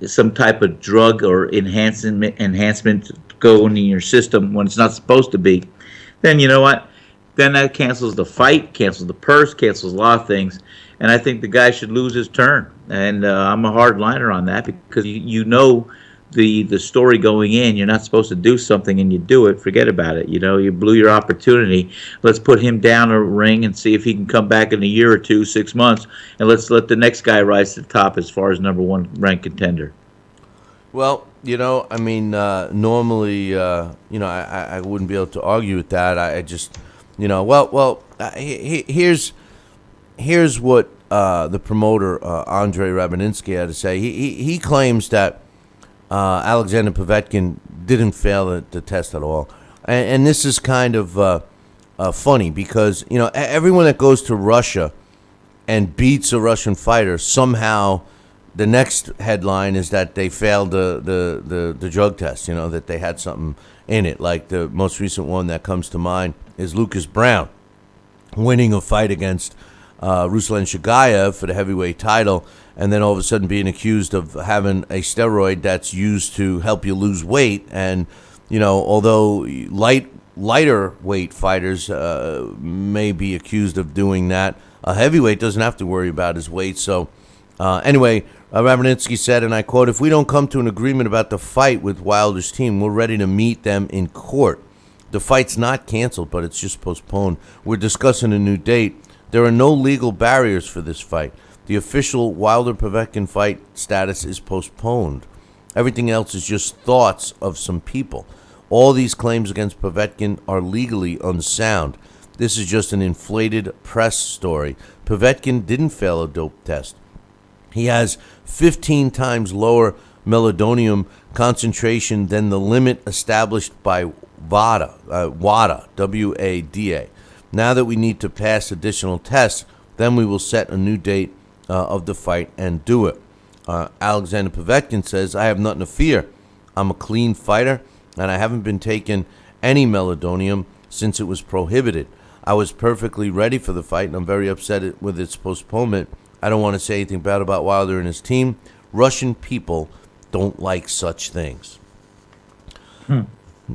some type of drug or enhancement going in your system when it's not supposed to be, then you know what? Then that cancels the fight, cancels the purse, cancels a lot of things. And I think the guy should lose his turn. And I'm a hard liner on that because you know the story going in. You're not supposed to do something and you do it. Forget about it. You know, you blew your opportunity. Let's put him down a ring and see if he can come back in a year or two, 6 months, and let's let the next guy rise to the top as far as number one ranked contender. Well, you know, I mean, normally, you know, I wouldn't be able to argue with that. I just, you know, here's what the promoter Andrei Rabininsky had to say. He claims that Alexander Povetkin didn't fail the test at all, and this is kind of funny because you know everyone that goes to Russia and beats a Russian fighter somehow. The next headline is that they failed the drug test. You know that they had something in it. Like the most recent one that comes to mind is Lucas Brown winning a fight against Ruslan Shagayev for the heavyweight title, and then all of a sudden being accused of having a steroid that's used to help you lose weight. And you know, although lighter weight fighters may be accused of doing that, a heavyweight doesn't have to worry about his weight. So anyway, Rabininsky said, and I quote, "If we don't come to an agreement about the fight with Wilder's team, we're ready to meet them in court. The fight's not canceled, but it's just postponed. We're discussing a new date. There are no legal barriers for this fight. The official Wilder-Povetkin fight status is postponed. Everything else is just thoughts of some people. All these claims against Povetkin are legally unsound. This is just an inflated press story. Povetkin didn't fail a dope test. He has 15 times lower meldonium concentration than the limit established by WADA, W-A-D-A. Now that we need to pass additional tests, then we will set a new date of the fight and do it." Alexander Povetkin says, "I have nothing to fear. I'm a clean fighter, and I haven't been taking any meldonium since it was prohibited. I was perfectly ready for the fight, and I'm very upset with its postponement. I don't want to say anything bad about Wilder and his team. Russian people don't like such things."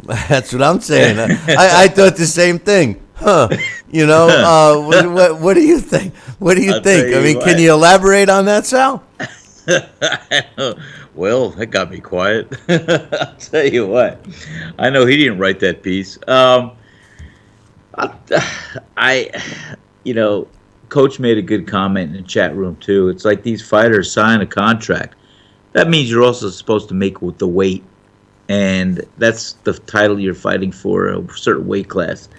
That's what I'm saying. I thought the same thing. Huh? You know, what do you think? What do you think? I mean, can you elaborate on that, Sal? Well, that got me quiet. I'll tell you what. I know he didn't write that piece. I, you know, Coach made a good comment in the chat room too. It's like these fighters sign a contract. That means you're also supposed to make the weight, and that's the title you're fighting for, a certain weight class.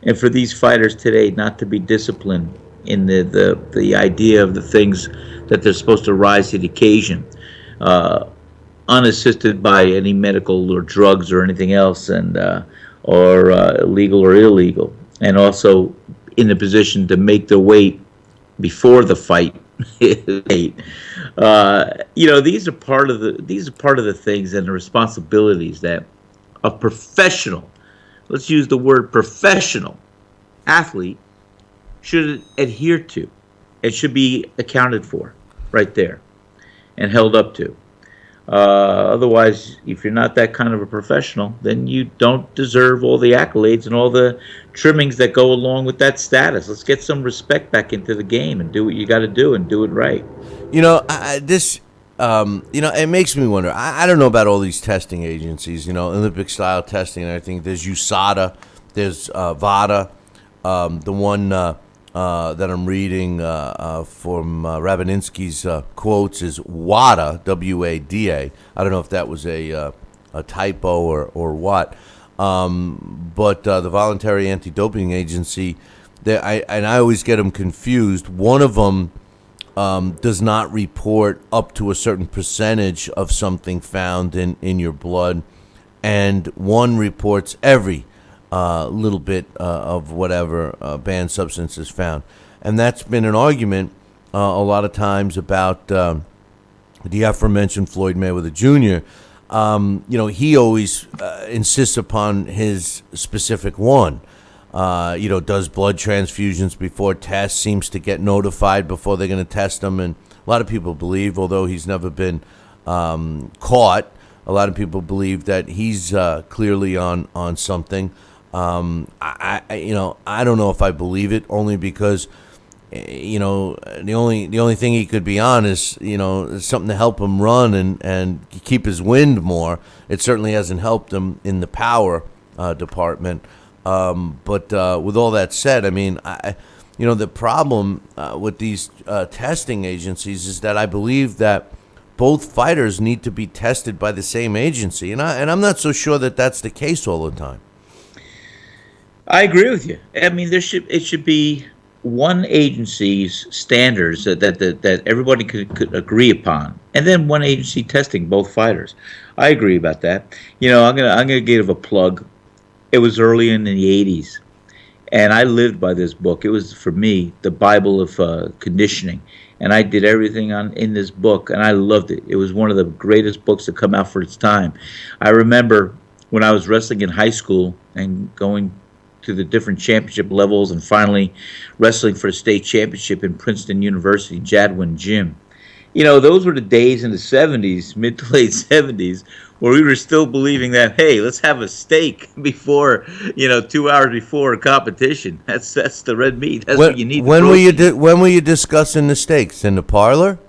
And for these fighters today not to be disciplined in the idea of the things that they're supposed to rise to the occasion, unassisted by any medical or drugs or anything else, and or legal or illegal, and also in the position to make the weight before the fight. These are part of the things and the responsibilities that a professional, let's use the word professional athlete, should adhere to. It should be accounted for right there and held up to. Otherwise, if you're not that kind of a professional, then you don't deserve all the accolades and all the trimmings that go along with that status. Let's get some respect back into the game and do what you got to do and do it right. It makes me wonder. I don't know about all these testing agencies, Olympic style testing and everything. There's USADA, there's VADA, the one that I'm reading from Rabininsky's quotes is WADA, W-A-D-A. I don't know if that was a typo or what. But the Voluntary Anti-Doping Agency, I always get them confused. One of them does not report up to a certain percentage of something found in your blood, and one reports every little bit of whatever banned substance is found. And that's been an argument a lot of times about the aforementioned Floyd Mayweather Jr. He always insists upon his specific one. Does blood transfusions before tests, seems to get notified before they're going to test him. And a lot of people believe, although he's never been caught, a lot of people believe that he's clearly on something. I don't know if I believe it, only because, the only thing he could be on is, something to help him run and keep his wind more. It certainly hasn't helped him in the power department. But with all that said, I mean, the problem with these testing agencies is that I believe that both fighters need to be tested by the same agency, and I'm not so sure that that's the case all the time. I agree with you. I mean, it should be one agency's standards that everybody could agree upon, and then one agency testing both fighters. I agree about that. I'm gonna give a plug. It was early in the 80s, and I lived by this book. It was, for me, the Bible of conditioning, and I did everything in this book, and I loved it. It was one of the greatest books to come out for its time. I remember when I was wrestling in high school and going to the different championship levels and finally wrestling for a state championship in Princeton University, Jadwin Gym. Those were the days in the 70s, mid to late 70s, where we were still believing that, hey, let's have a steak before, 2 hours before a competition. That's the red meat. That's what you need. When were you discussing the steaks? In the parlor?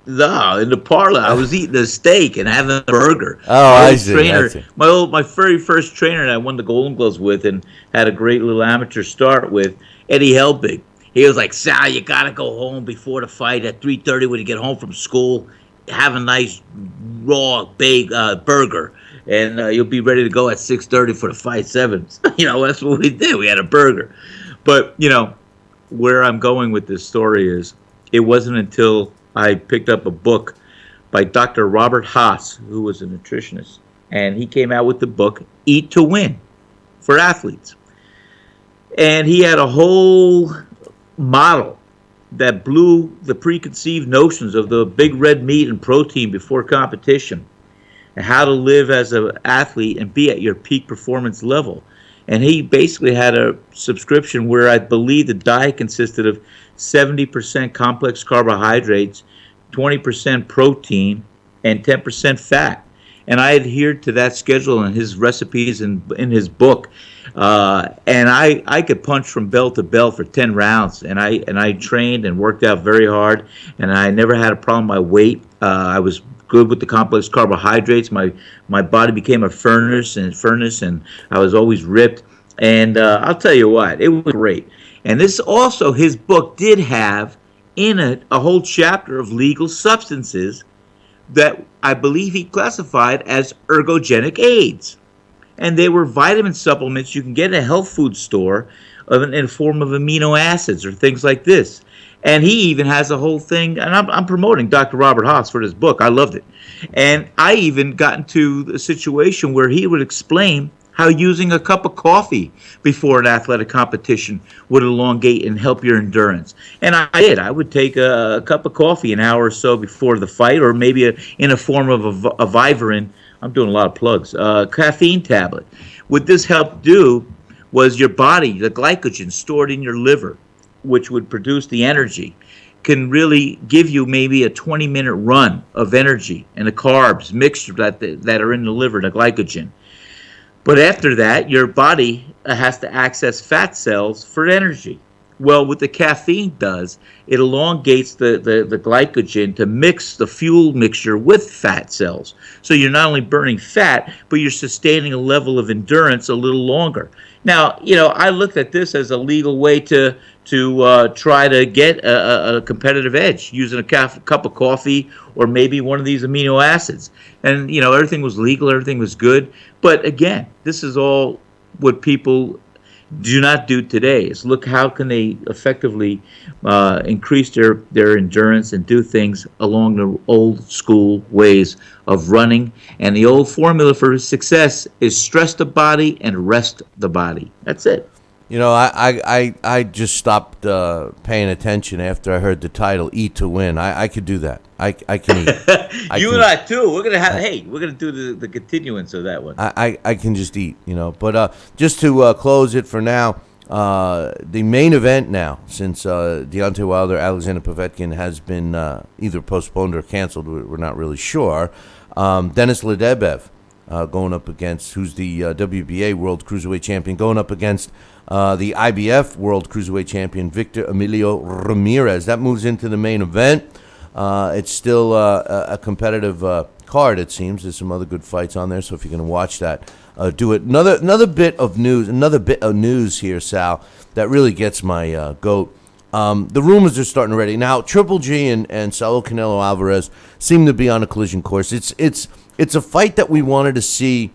No, in the parlor. I was eating a steak and having a burger. Oh, I see. My very first trainer that I won the Golden Gloves with and had a great little amateur start with, Eddie Helbig. He was like, Sal, you got to go home before the fight at 3:30 when you get home from school. Have a nice raw burger, and you'll be ready to go at 6:30 for the fight 7. That's what we did. We had a burger. But, where I'm going with this story is it wasn't until I picked up a book by Dr. Robert Haas, who was a nutritionist, and he came out with the book Eat to Win for athletes. And he had a whole model that blew the preconceived notions of the big red meat and protein before competition, and how to live as an athlete and be at your peak performance level. And he basically had a subscription where I believe the diet consisted of 70% complex carbohydrates, 20% protein, and 10% fat. And I adhered to that schedule and his recipes in his book. And I could punch from bell to bell for 10 rounds. And I trained and worked out very hard. And I never had a problem with my weight. I was good with the complex carbohydrates. My body became a furnace, and I was always ripped. And I'll tell you what, it was great. And this also, his book did have in it a whole chapter of legal substances that I believe he classified as ergogenic aids. And they were vitamin supplements you can get in a health food store in form of amino acids or things like this. And he even has a whole thing, and I'm promoting Dr. Robert Haas for this book. I loved it. And I even got into a situation where he would explain how using a cup of coffee before an athletic competition would elongate and help your endurance. And I did. I would take a cup of coffee an hour or so before the fight, or maybe in a form of a Vivarin. I'm doing a lot of plugs. Caffeine tablet. What this helped do was your body, the glycogen stored in your liver, which would produce the energy, can really give you maybe a 20-minute run of energy and the carbs mixture that are in the liver, the glycogen. But after that, your body has to access fat cells for energy. Well, what the caffeine does, it elongates the glycogen to mix the fuel mixture with fat cells. So you're not only burning fat, but you're sustaining a level of endurance a little longer. Now, I looked at this as a legal way to try to get a competitive edge using a cup of coffee or maybe one of these amino acids. And, everything was legal, everything was good. But again, this is all what people do not do today, is look how can they effectively increase their endurance and do things along the old school ways of running. And the old formula for success is stress the body and rest the body. That's it. I just stopped paying attention after I heard the title "Eat to Win." I could do that. I can eat. And I too. We're gonna do the continuance of that one. I can just eat, But just to close it for now, the main event now, since Deontay Wilder, Alexander Povetkin has been either postponed or canceled, we're not really sure. Denis Ledebev going up against, who's the WBA World Cruiserweight Champion, going up against the IBF World Cruiserweight Champion Victor Emilio Ramirez. That moves into the main event. It's still a competitive card, it seems. There's some other good fights on there, so if you're going to watch that, do it. Another bit of news here, Sal, that really gets my goat. The rumors are starting already. Now, Triple G and Saul Canelo Alvarez seem to be on a collision course. It's a fight that we wanted to see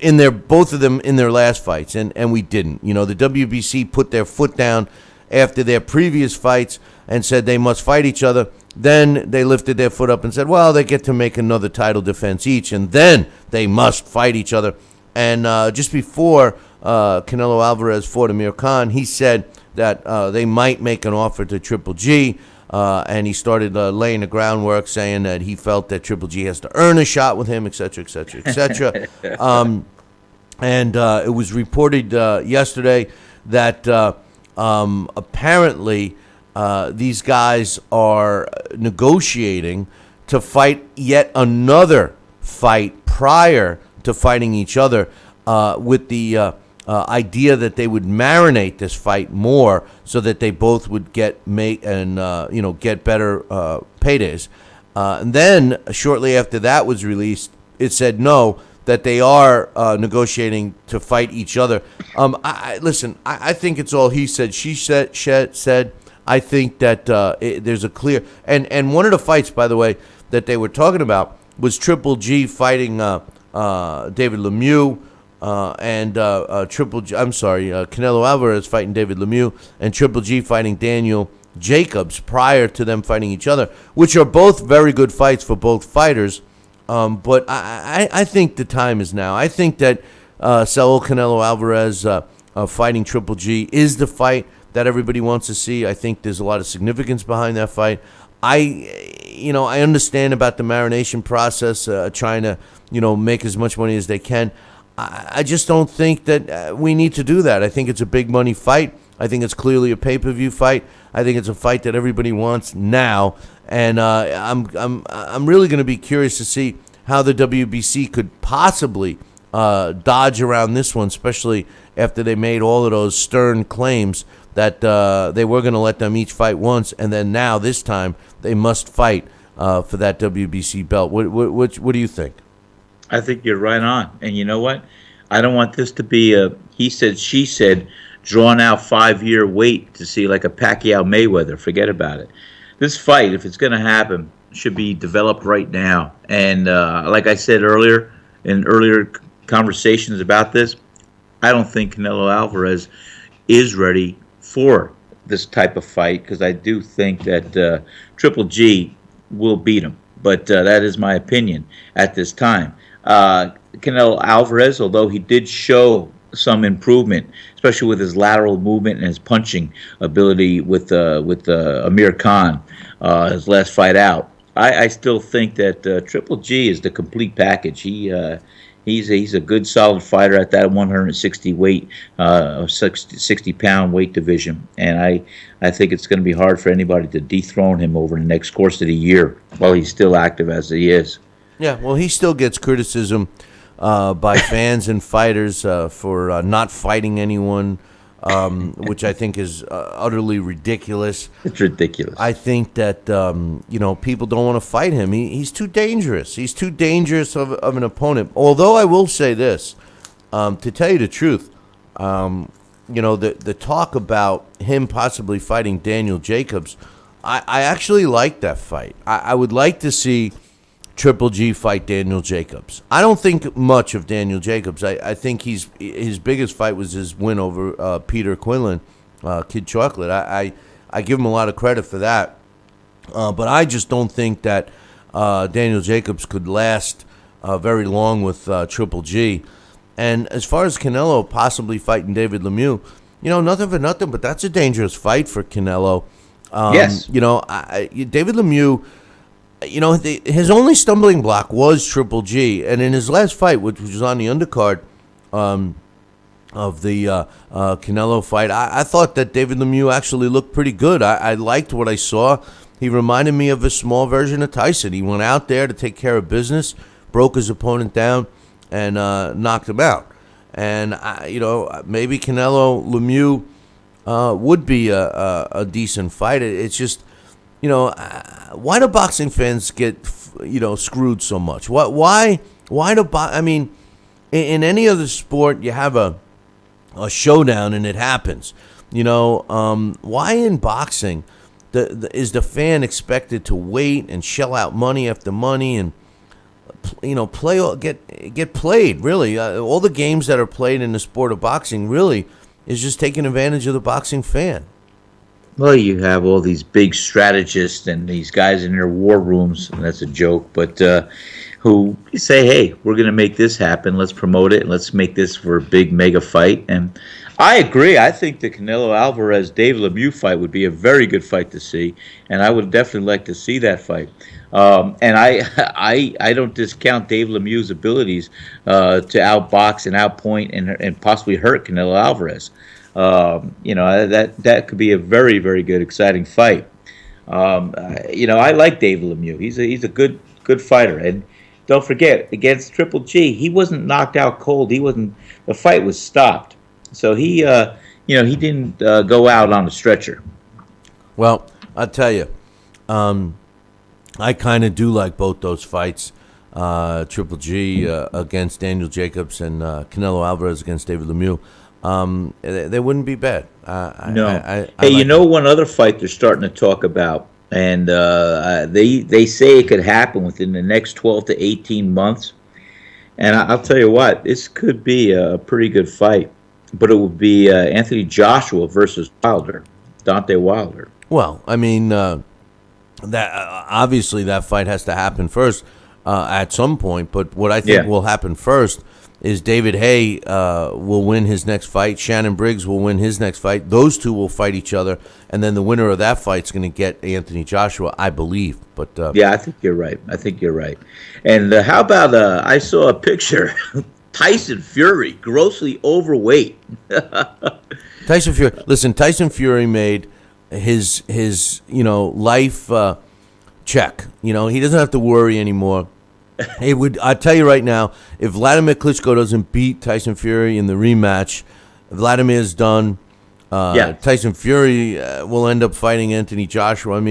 in both of them in their last fights, and we didn't. The WBC put their foot down after their previous fights and said they must fight each other. Then they lifted their foot up and said, well, they get to make another title defense each, and then they must fight each other. And just before Canelo Alvarez fought Amir Khan, he said that they might make an offer to Triple G, and he started laying the groundwork, saying that he felt that Triple G has to earn a shot with him, et cetera, et cetera, et cetera. And it was reported yesterday that apparently these guys are negotiating to fight yet another fight prior to fighting each other, with the idea that they would marinate this fight more so that they both would get get better paydays. And then shortly after that was released, it said no, that they are negotiating to fight each other. Listen, I think it's all he said, she said. I think that there's a clear and one of the fights, by the way, that they were talking about was Triple G fighting David Lemieux. Canelo Alvarez fighting David Lemieux, and Triple G fighting Daniel Jacobs prior to them fighting each other, which are both very good fights for both fighters. But I think the time is now. I think that Saul Canelo Alvarez fighting Triple G is the fight that everybody wants to see. I think there's a lot of significance behind that fight. I understand about the marination process, trying to make as much money as they can. I just don't think that we need to do that. I think it's a big money fight. I think it's clearly a pay-per-view fight. I think it's a fight that everybody wants now, and I'm really going to be curious to see how the WBC could possibly dodge around this one, especially after they made all of those stern claims that they were going to let them each fight once, and then now this time they must fight for that WBC belt. What do you think? I think you're right on. And you know what? I don't want this to be he said, she said, drawn out 5-year wait to see like a Pacquiao Mayweather. Forget about it. This fight, if it's going to happen, should be developed right now. And like I said earlier, in earlier conversations about this, I don't think Canelo Alvarez is ready for this type of fight, because I do think that Triple G will beat him. But that is my opinion at this time. Canelo Alvarez, although he did show some improvement, especially with his lateral movement and his punching ability with Amir Khan, his last fight out, I still think that Triple G is the complete package. He's a good, solid fighter at that 160 weight, 60-pound weight division, and I think it's going to be hard for anybody to dethrone him over the next course of the year while he's still active as he is. Yeah, well, he still gets criticism by fans and fighters for not fighting anyone, which I think is utterly ridiculous. It's ridiculous. I think that people don't want to fight him. He's too dangerous. He's too dangerous of an opponent. Although I will say this, to tell you the truth, the talk about him possibly fighting Daniel Jacobs, I actually like that fight. I would like to see Triple G fight Daniel Jacobs. I don't think much of Daniel Jacobs. I think his biggest fight was his win over Peter Quinlan, Kid Chocolate. I give him a lot of credit for that. But I just don't think that Daniel Jacobs could last very long with Triple G. And as far as Canelo possibly fighting David Lemieux, nothing for nothing, but that's a dangerous fight for Canelo. Yes. David Lemieux, his only stumbling block was Triple G, and in his last fight, which was on the undercard of the Canelo fight, I thought that David Lemieux actually looked pretty good. I liked what I saw. He reminded me of a small version of Tyson. He went out there to take care of business, broke his opponent down, and knocked him out. And maybe Canelo Lemieux would be a decent fight. It's just, why do boxing fans get, screwed so much? Why do in any other sport you have a showdown and it happens. Why in boxing is the fan expected to wait and shell out money after money and get played? Really, all the games that are played in the sport of boxing really is just taking advantage of the boxing fan. Well, you have all these big strategists and these guys in their war rooms, and that's a joke, but who say, hey, we're going to make this happen. Let's promote it, and let's make this for a big mega fight. And I agree. I think the Canelo Alvarez-David Lemieux fight would be a very good fight to see, and I would definitely like to see that fight. And I don't discount Dave Lemieux's abilities to outbox and outpoint and possibly hurt Canelo Alvarez. That could be a very, very good, exciting fight. I like Dave Lemieux. He's a good fighter. And don't forget, against Triple G, he wasn't knocked out cold. The fight was stopped. So he didn't go out on a stretcher. Well, I'll tell you, I kind of do like both those fights. Triple G against Daniel Jacobs and Canelo Alvarez against David Lemieux. They wouldn't be bad. One other fight they're starting to talk about, and they say it could happen within the next 12 to 18 months. And I'll tell you what, this could be a pretty good fight, but it would be Anthony Joshua versus Deontay Wilder. Well, that obviously that fight has to happen first at some point. But what I think will happen first is David Haye will win his next fight. Shannon Briggs will win his next fight. Those two will fight each other, and then the winner of that fight is going to get Anthony Joshua, I believe. But I think you're right. And how about I saw a picture, Tyson Fury, grossly overweight. Tyson Fury. Listen, Tyson Fury made his life check. He doesn't have to worry anymore. I tell you right now, if Vladimir Klitschko doesn't beat Tyson Fury in the rematch, Vladimir's done. Tyson Fury will end up fighting Anthony Joshua.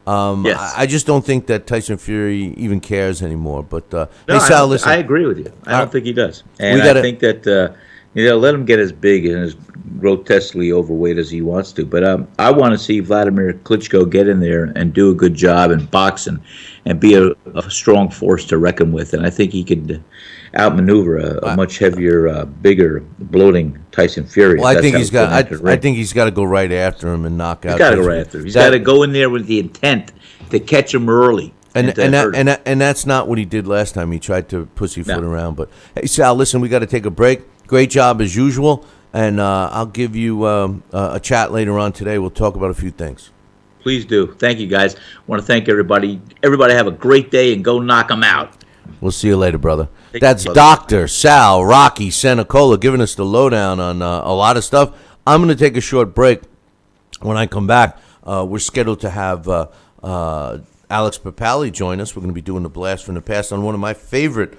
I just don't think that Tyson Fury even cares anymore. But hey, Sal, listen. I agree with you. I don't think he does. And I think that let him get as big and as grotesquely overweight as he wants to. But I want to see Vladimir Klitschko get in there and do a good job in boxing and be a strong force to reckon with. And I think he could outmaneuver a much heavier, bigger, bloating Tyson Fury. Well, I think he's got. I think he's got to go right after him and knock out. He's got to go right after him. He's got to go in there with the intent to catch him early. And that's not what he did last time. He tried to pussyfoot around. But hey, Sal, listen, we got to take a break. Great job as usual, and I'll give you a chat later on today. We'll talk about a few things. Please do. Thank you, guys. I want to thank everybody. Everybody have a great day and go knock them out. We'll see you later, brother. That's Dr. Sal Rocky Cenicola giving us the lowdown on a lot of stuff. I'm going to take a short break. When I come back, we're scheduled to have Alex Papali join us. We're going to be doing the blast from the past on one of my favorite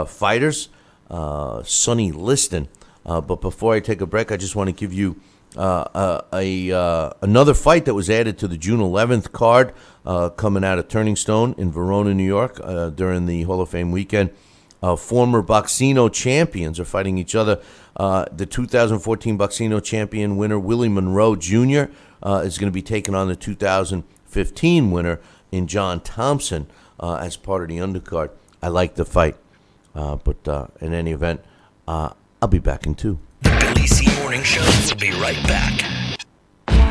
fighters, Sonny Liston. But before I take a break, I just want to give you another fight that was added to the June 11th card coming out of Turning Stone in Verona, New York during the Hall of Fame weekend. Former Boxino champions are fighting each other. The 2014 Boxino champion winner, Willie Monroe Jr., is going to be taking on the 2015 winner in John Thompson as part of the undercard. I like the fight, but in any event, I'll be back in 2. The Billy C. Morning Show will be right back.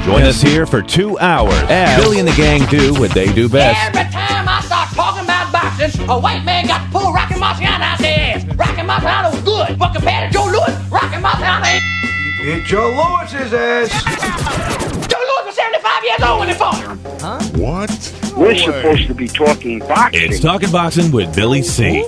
Join us here for 2 hours as Billy and the gang do what they do best. Every time I start talking about boxing, a white man got to pull Rocky Marciano out their ass. Rocky Marciano was good, but compared to Joe Louis, Rocky Marciano ain't. Hit Joe Lewis's ass. Joe Louis was 75 years old when he fought. Huh? What? We're supposed to be talking boxing. It's Talking Boxing with Billy C.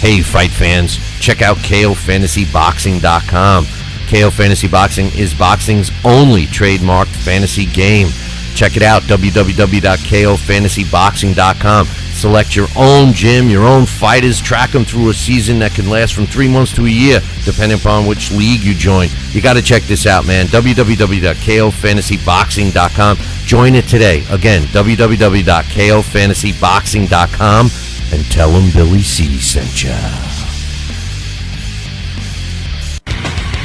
Hey, fight fans, check out KOFantasyBoxing.com. KO Fantasy Boxing is boxing's only trademarked fantasy game. Check it out, www.KOFantasyBoxing.com. Select your own gym, your own fighters, track them through a season that can last from 3 months to a year, depending upon which league you join. You got to check this out, man, www.KOFantasyBoxing.com. Join it today. Again, www.KOFantasyBoxing.com, and tell them Billy C sent ya.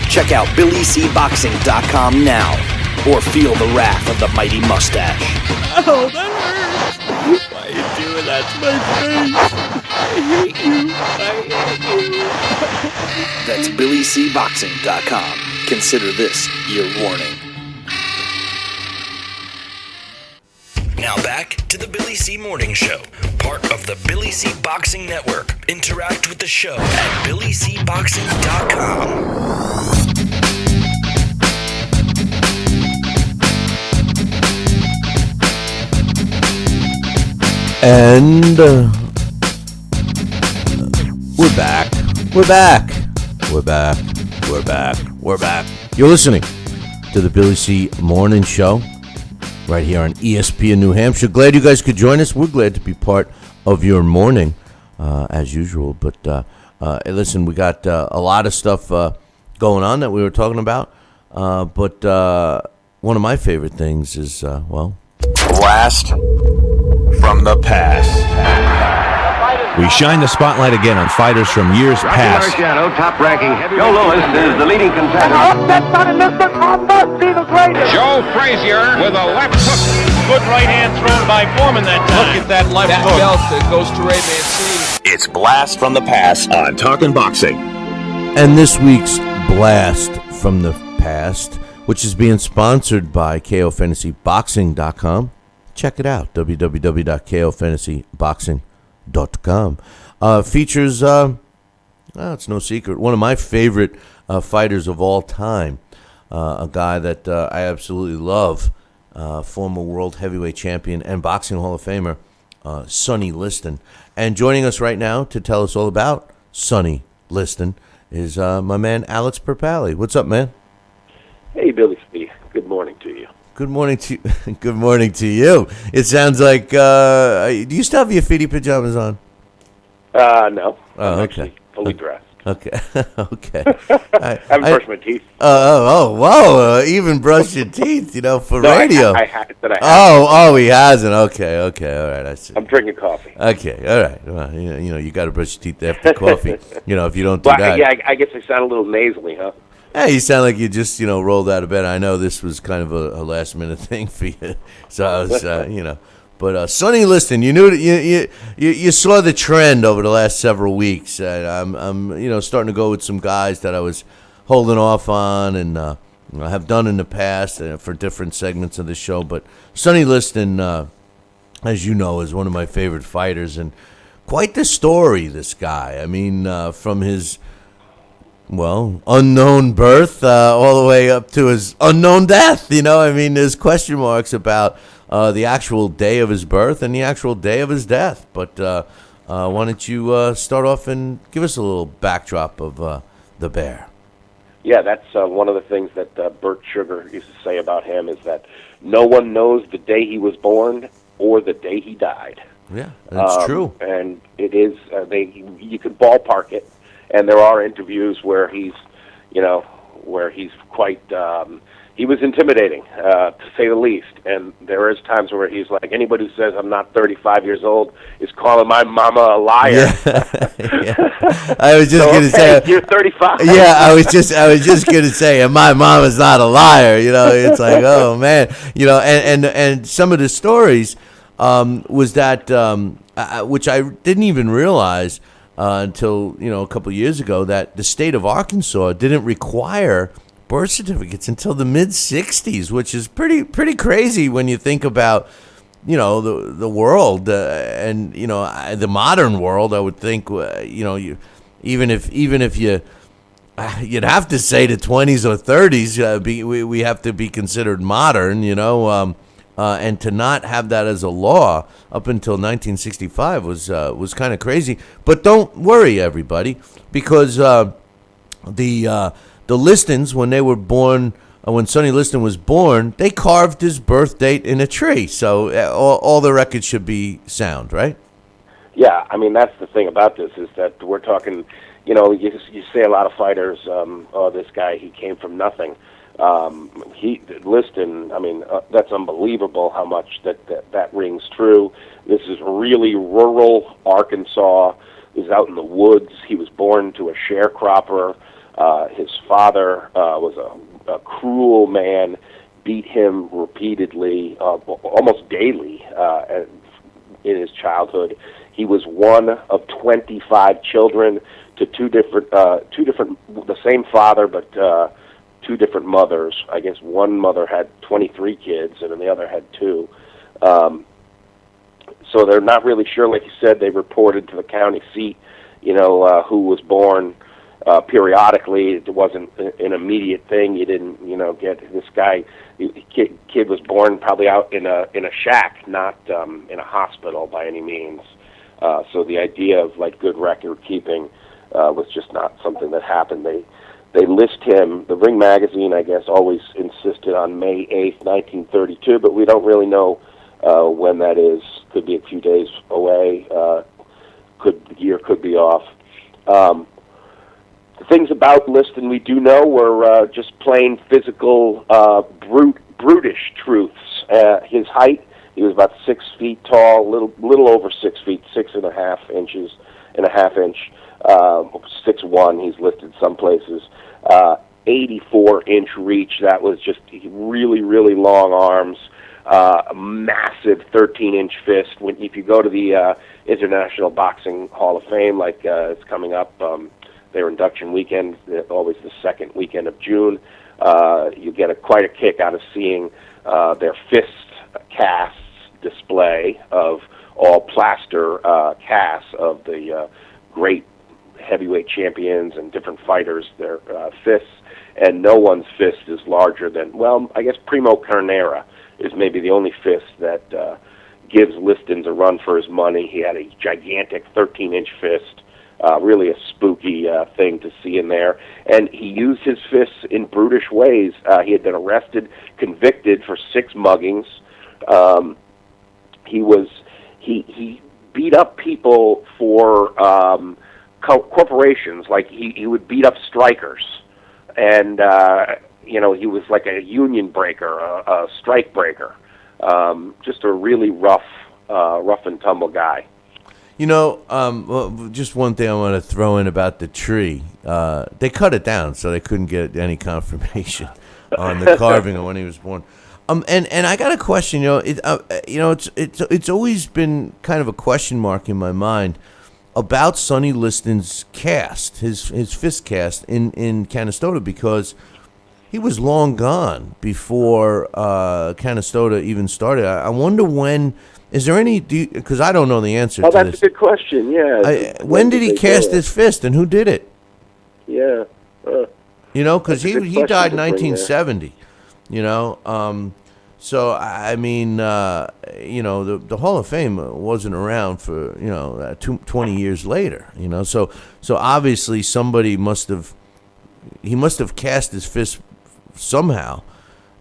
Check out BillyCBoxing.com now, or feel the wrath of the mighty mustache. Oh, that hurts. Why are you doing that to my face? I hate you. That's BillyCBoxing.com. Consider this your warning. Now back to the Billy C. Morning Show, part of the Billy C. Boxing Network. Interact with the show at BillyCBoxing.com. And we're back. We're back. We're back. We're back. We're back. You're listening to the Billy C. Morning Show right here on ESPN New Hampshire. Glad you guys could join us. We're glad to be part of your morning, as usual. But hey, listen, we got a lot of stuff going on that we were talking about. But one of my favorite things is, Blast from the past. We shine the spotlight again on fighters from years past. Marciano, top-ranking heavyweight. Joe Louis is the leading contender. Sonny Liston must be the greatest. Joe Frazier with a left hook. Good right hand thrown by Foreman that time. Look at that left hook. That belt that goes to Ray Mancini. It's Blast from the Past on Talkin' Boxing. And this week's Blast from the Past, which is being sponsored by KOFantasyBoxing.com. Check it out, www.KOFantasyBoxing.com. Features, it's no secret, one of my favorite fighters of all time, a guy that I absolutely love, former world heavyweight champion and boxing Hall of Famer, Sonny Liston. And joining us right now to tell us all about Sonny Liston is my man Alex Papali. What's up, man? Hey, Billy C. Good morning to you. Good morning to good morning to you. It sounds like do you still have your fitty pajamas on? No. Oh, I'm okay. actually fully dressed. Okay. Okay. I haven't brushed my teeth. Whoa! Even brushed your teeth, for No, radio. I had. He hasn't. Okay, all right. I see. I'm drinking coffee. Okay, all right. Well, you got to brush your teeth after coffee. If you don't do that. Yeah, I guess I sound a little nasally, huh? Hey, you sound like you just, rolled out of bed. I know this was kind of a last-minute thing for you. So I was, But Sonny Liston, you knew that you saw the trend over the last several weeks. I'm starting to go with some guys that I was holding off on and have done in the past for different segments of the show. But Sonny Liston, as you know, is one of my favorite fighters, and quite the story. This guy, I mean, from his unknown birth all the way up to his unknown death. There's question marks about the actual day of his birth and the actual day of his death. But why don't you start off and give us a little backdrop of the Bear? Yeah, that's one of the things that Bert Sugar used to say about him is that no one knows the day he was born or the day he died. Yeah, that's true. And it is, you could ballpark it. And there are interviews where he's quite, he was intimidating, to say the least. And there is times where he's like, anybody who says I'm not 35 years old is calling my mama a liar. Yeah. I was just going to say, you're 35. Yeah, I was just going to say, and my mama's not a liar. It's like, oh man, and some of the stories was that, which I didn't even realize. Until a couple of years ago, that the state of Arkansas didn't require birth certificates until the mid '60s, which is pretty crazy when you think about the world and the modern world. I would think you even if you'd have to say the 20s or 30s, we have to be considered modern, and to not have that as a law up until 1965 was kind of crazy. But don't worry, everybody, because the Listons, when they were born, when Sonny Liston was born, they carved his birth date in a tree. So all the records should be sound, right? Yeah, I mean, that's the thing about this is that we're talking, you say a lot of fighters, this guy, he came from nothing. Liston, I mean, that's unbelievable how much that rings true. This is really rural Arkansas. He was out in the woods. He was born to a sharecropper. His father was a cruel man, beat him repeatedly, almost daily in his childhood. He was one of 25 children to two different, the same father, but two different mothers. I guess one mother had 23 kids, and the other had 2. So they're not really sure. Like you said, they reported to the county seat, who was born periodically. It wasn't an immediate thing. You didn't, get this guy. Kid was born probably out in a shack, not in a hospital by any means. So the idea of good record keeping was just not something that happened. They list him, the Ring magazine, I guess, always insisted on May 8th, 1932, but we don't really know when that is. Could be a few days away. The year could be off. The things about Liston we do know were just plain physical, brutish truths. His height, he was about 6 feet tall, little over 6 feet, 6.5 inches and a half inch. 6'1", he's listed some places. 84-inch reach. That was just really, really long arms. A massive 13-inch fist. If you go to the International Boxing Hall of Fame, it's coming up, their induction weekend, always the second weekend of June, you get quite a kick out of seeing their fist casts display of all plaster casts of the great heavyweight champions and different fighters, their fists, and no one's fist is larger than, I guess Primo Carnera is maybe the only fist that gives Liston a run for his money. He had a gigantic 13-inch fist, really a spooky thing to see in there, and he used his fists in brutish ways. He had been arrested, convicted for 6 muggings. He beat up people for corporations. He would beat up strikers, and he was like a union breaker, a strike breaker. Just a really rough and tumble guy. Well, just one thing I want to throw in about the tree. They cut it down so they couldn't get any confirmation on the carving of when he was born. And I got a question. It's always been kind of a question mark in my mind about Sonny Liston's cast, his fist cast in Canastota, because he was long gone before Canastota even started. I wonder when. Is there any? Because I don't know the answer to this. Oh, that's a good question. Yeah. When did he cast his fist, and who did it? Yeah. Because he died in 1970. So I mean, the Hall of Fame wasn't around for 20 years later. So obviously somebody must have cast his fist somehow.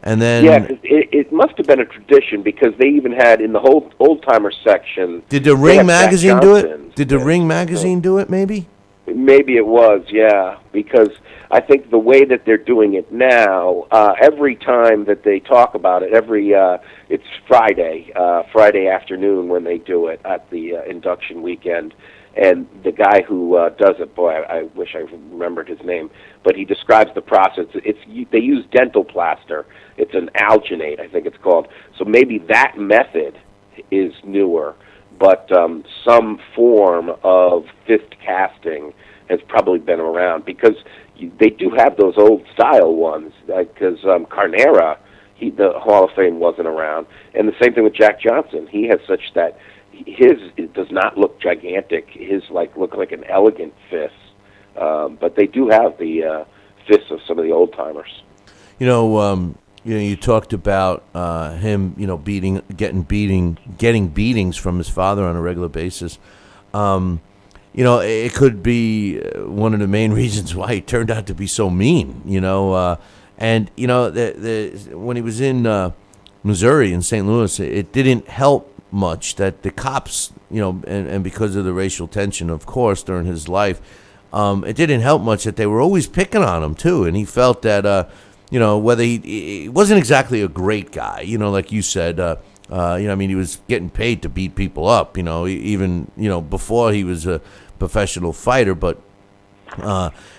And then, yeah, it must have been a tradition, because they even had in the whole old timer section. Did the Ring magazine do it? Did the Ring magazine do it? Maybe it was, yeah, because I think the way that they're doing it now, every time that they talk about it, it's Friday afternoon when they do it at the induction weekend. And the guy who does it, boy, I wish I remembered his name, but he describes the process. They use dental plaster. It's an alginate, I think it's called. So maybe that method is newer, but some form of fist casting has probably been around, because they do have those old style ones. Because Carnera, the Hall of Fame wasn't around, and the same thing with Jack Johnson. He has such that. It does not look gigantic. His look like an elegant fist, but they do have the fists of some of the old timers. You talked about him, getting beatings from his father on a regular basis. It could be one of the main reasons why he turned out to be so mean. When he was in Missouri in St. Louis, it didn't help much that the cops, and because of the racial tension, of course, during his life, it didn't help much that they were always picking on him too, and he felt that whether he wasn't exactly a great guy, like you said, he was getting paid to beat people up, even before he was a professional fighter, but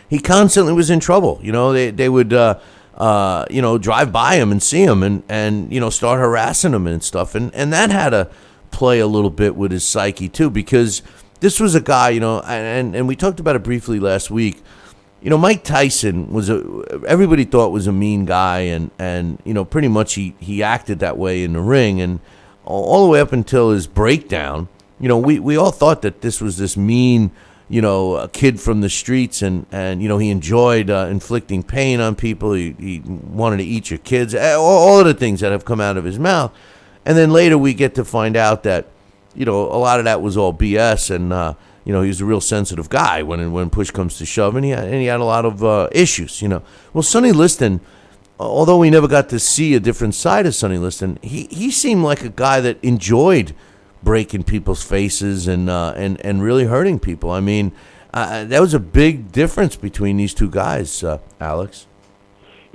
he constantly was in trouble. They would drive by him and see him and start harassing him and stuff. And that had to play a little bit with his psyche too, because this was a guy, and we talked about it briefly last week. Mike Tyson everybody thought was a mean guy, and pretty much he acted that way in the ring, and all the way up until his breakdown, we all thought that this was this mean, a kid from the streets, and he enjoyed inflicting pain on people. He wanted to eat your kids, all of the things that have come out of his mouth. And then later we get to find out that, a lot of that was all BS, and, he was a real sensitive guy when push comes to shove, and he had a lot of issues, Well, Sonny Liston, although we never got to see a different side of Sonny Liston, he seemed like a guy that enjoyed breaking people's faces and really hurting people. I mean, that was a big difference between these two guys, Alex.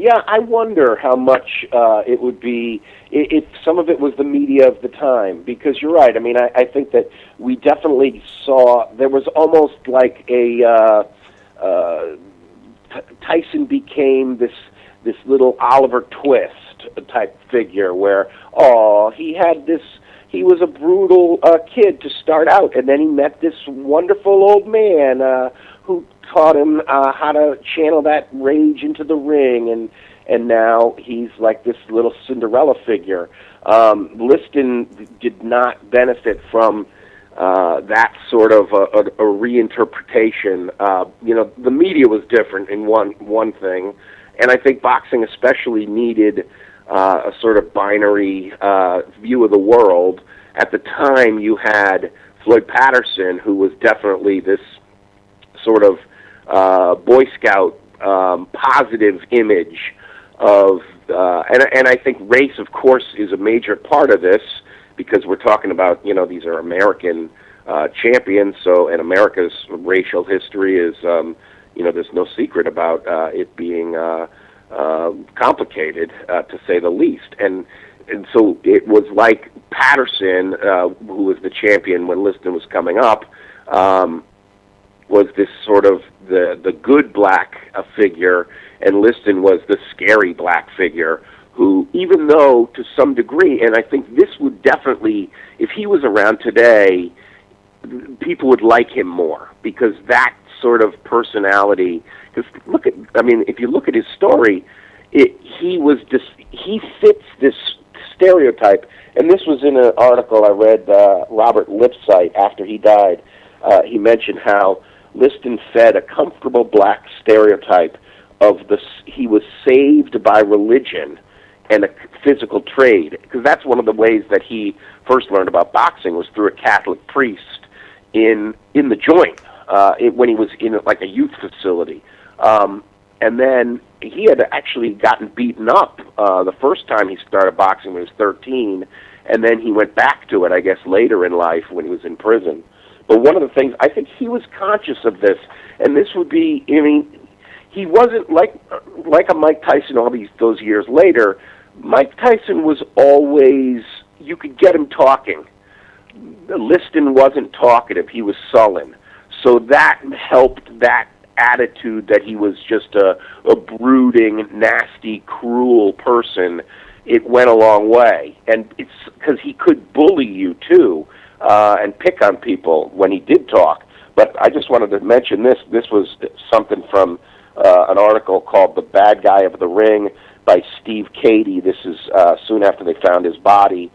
Yeah, I wonder how much it would be if some of it was the media of the time, because you're right. I mean, I think that we definitely saw, there was almost like a Tyson became this little Oliver Twist type figure where, he was a brutal kid to start out, and then he met this wonderful old man who taught him how to channel that rage into the ring, and now he's like this little Cinderella figure. Liston did not benefit from that sort of a reinterpretation. The media was different in one thing, and I think boxing especially needed a sort of binary view of the world. At the time, you had Floyd Patterson, who was definitely this sort of Boy Scout positive image of, and I think race, of course, is a major part of this, because we're talking about, these are American champions, and America's racial history is, there's no secret about it being complicated, to say the least. And and so it was like Patterson, who was the champion when Liston was coming up, was this sort of the good black figure, and Liston was the scary black figure who, even though to some degree, and I think this would definitely, if he was around today, people would like him more, because that sort of personality, because if you look at his story, he fits this stereotype, and this was in an article I read, Robert Lipsyte, after he died. He mentioned how Liston fed a comfortable black stereotype of he was saved by religion and a physical trade, because that's one of the ways that he first learned about boxing was through a Catholic priest in the joint when he was in like a youth facility, and then he had actually gotten beaten up the first time he started boxing when he was 13, and then he went back to it, I guess, later in life when he was in prison. But one of the things, I think he was conscious of this, and this would be, he wasn't like a Mike Tyson all those years later. Mike Tyson was always, you could get him talking. Liston wasn't talkative, he was sullen. So that helped that attitude that he was just a brooding, nasty, cruel person. It went a long way. And it's because he could bully you, too, and pick on people when he did talk. But I just wanted to mention this. This was something from an article called The Bad Guy of the Ring by Steve Cady. This is soon after they found his body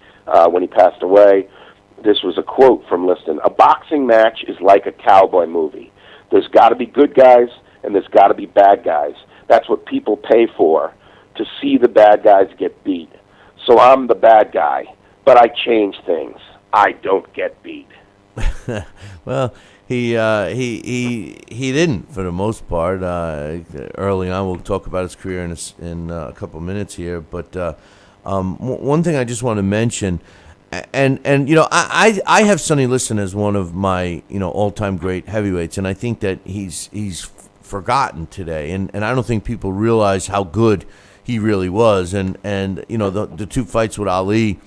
when he passed away. This was a quote from Liston. "A boxing match is like a cowboy movie. There's got to be good guys and there's got to be bad guys. That's what people pay for, to see the bad guys get beat. So I'm the bad guy, but I change things. I don't get beat." Well, he didn't for the most part. Early on, we'll talk about his career in a couple of minutes here. But one thing I just want to mention, and I have Sonny Liston as one of my all-time great heavyweights, and I think that he's forgotten today, and I don't think people realize how good he really was. And the two fights with Ali,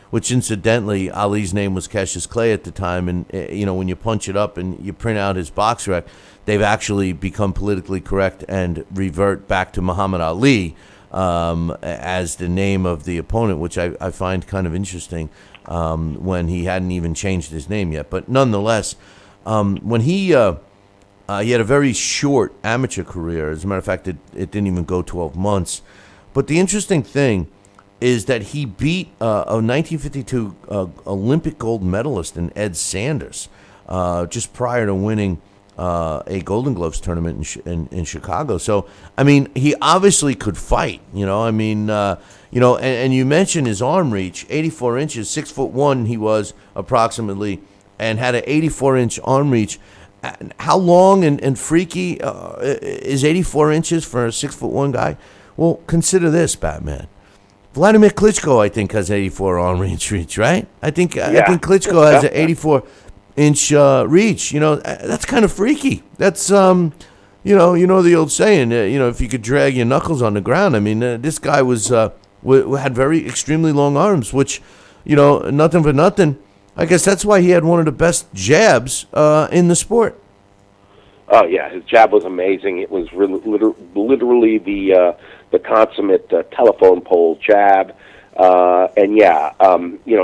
which incidentally, Ali's name was Cassius Clay at the time, and when you punch it up and you print out his box rec, they've actually become politically correct and revert back to Muhammad Ali as the name of the opponent, which I find kind of interesting when he hadn't even changed his name yet. But nonetheless, when he had a very short amateur career. As a matter of fact, it didn't even go 12 months. But the interesting thing is that he beat a 1952 Olympic gold medalist in Ed Sanders just prior to winning a Golden Gloves tournament in Chicago. So, I mean, he obviously could fight, and you mentioned his arm reach, 84 inches, 6'1" he was approximately, and had an 84-inch arm reach. How long and freaky is 84 inches for a 6'1" guy? Well, consider this, Batman. Vladimir Klitschko, I think, has 84 arm reach, right? I think Klitschko has an 84-inch reach. That's kind of freaky. That's the old saying. If you could drag your knuckles on the ground. I mean, this guy had very extremely long arms, which, nothing for nothing. I guess that's why he had one of the best jabs in the sport. Oh yeah, his jab was amazing. It was literally the consummate telephone pole jab,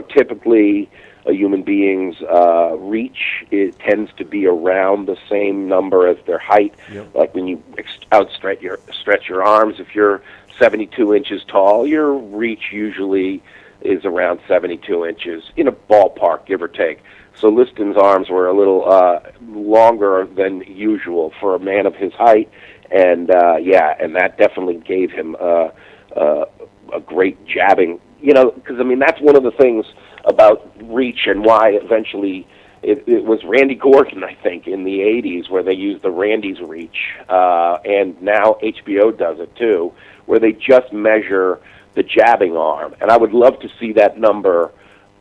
typically a human being's reach, it tends to be around the same number as their height. Yep. Like when you stretch your arms, if you're 72 inches tall, your reach usually is around 72 inches in a ballpark, give or take. So Liston's arms were a little longer than usual for a man of his height, and that definitely gave him a great jabbing. Because that's one of the things about reach and why eventually it was Randy Gordon, I think, in the 80s where they used the Randy's reach, and now HBO does it too, where they just measure the jabbing arm. And I would love to see that number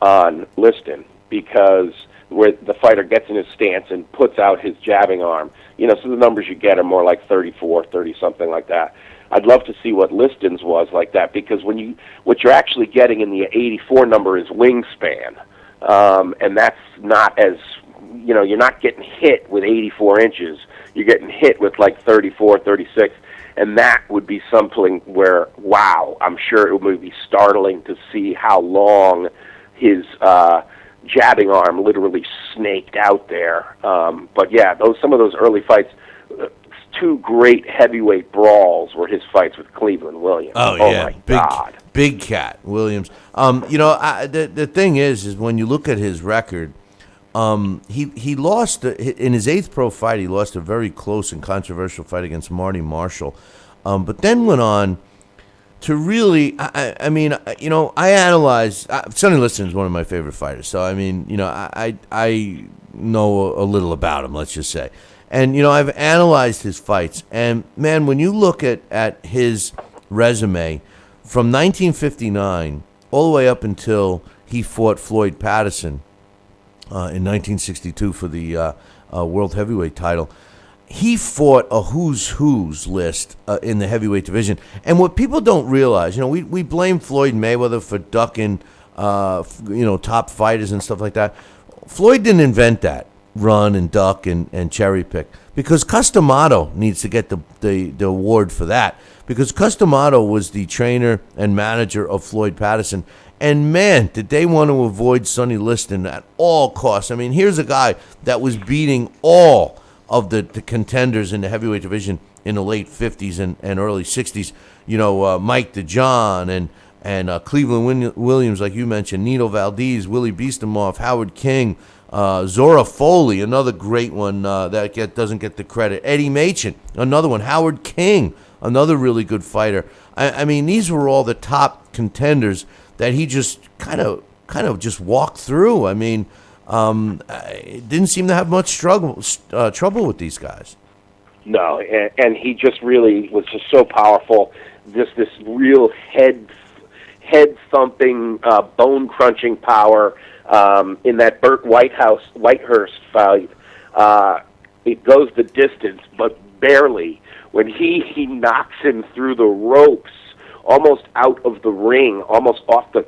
on Liston, because where the fighter gets in his stance and puts out his jabbing arm, So the numbers you get are more like 34, 30, something like that. I'd love to see what Liston's was like that, because what you're actually getting in the 84 number is wingspan, and that's not as, you're not getting hit with 84 inches. You're getting hit with like 34, 36, and that would be something where, wow, I'm sure it would be startling to see how long his jabbing arm literally snaked out there. But yeah, some of those early fights, two great heavyweight brawls were his fights with Cleveland Williams. Oh yeah, my God, big cat Williams. The thing is when you look at his record, he lost in his 8th pro fight. He lost a very close and controversial fight against Marty Marshall, but then went on to really, I analyze. Sonny Liston is one of my favorite fighters, so I know a little about him. Let's just say, and I've analyzed his fights, and man, when you look at his resume from 1959 all the way up until he fought Floyd Patterson in 1962 for the world heavyweight title. He fought a who's list in the heavyweight division. And what people don't realize, we blame Floyd Mayweather for ducking, top fighters and stuff like that. Floyd didn't invent that, run and duck and cherry pick, because Customato needs to get the award for that, because Customato was the trainer and manager of Floyd Patterson. And man, did they want to avoid Sonny Liston at all costs. I mean, here's a guy that was beating all of the contenders in the heavyweight division in the late 50s and early 60s. Mike DeJohn and Cleveland Williams, like you mentioned, Nino Valdez, Willie Beastamoff, Howard King, Zora Foley, another great one that doesn't get the credit. Eddie Machen, another one. Howard King, another really good fighter. I mean, these were all the top contenders that he just kind of just walked through. I mean, it didn't seem to have much trouble with these guys. No, and he just really was just so powerful. This real head thumping, bone crunching power in that Burt Whitehurst fight. It goes the distance, but barely. When he knocks him through the ropes, almost out of the ring, almost off the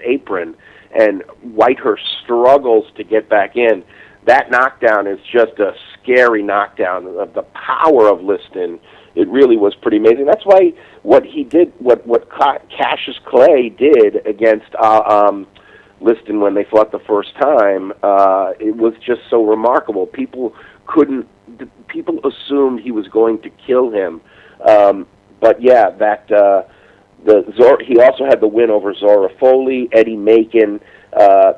apron, and Whitehurst struggles to get back in. That knockdown is just a scary knockdown. Of the power of Liston, it really was pretty amazing. That's why what he did, what Cassius Clay did against Liston when they fought the first time, it was just so remarkable. People assumed he was going to kill him. But yeah, he also had the win over Zora Foley, Eddie Machen,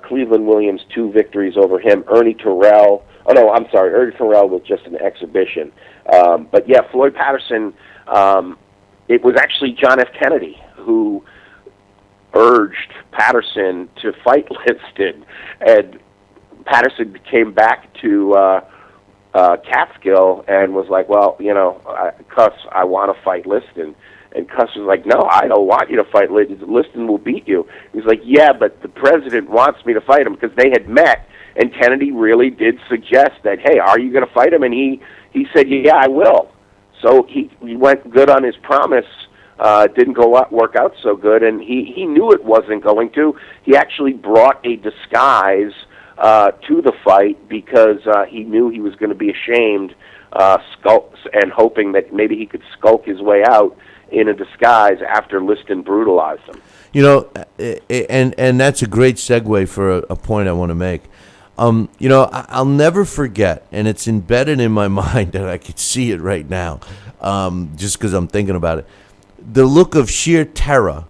Cleveland Williams, 2 victories over him, Ernie Terrell. Oh no, I'm sorry, Ernie Terrell was just an exhibition. But yeah, Floyd Patterson, it was actually John F. Kennedy who urged Patterson to fight Liston, and Patterson came back to Catskill and was like, well, Cuss, I want to fight Liston. And Cuss was like, no, I don't want you to fight Liston. Liston will beat you. He's like, yeah, but the president wants me to fight him, because they had met, and Kennedy really did suggest that, hey, are you going to fight him? And he said, yeah, I will. So he went good on his promise. Didn't work out so good, and he knew it wasn't going to. He actually brought a disguise to the fight, because he knew he was going to be ashamed, and hoping that maybe he could skulk his way out in a disguise after Liston brutalized him. And that's a great segue for a point I want to make. I'll never forget, and it's embedded in my mind that I could see it right now, just because I'm thinking about it. The look of sheer terror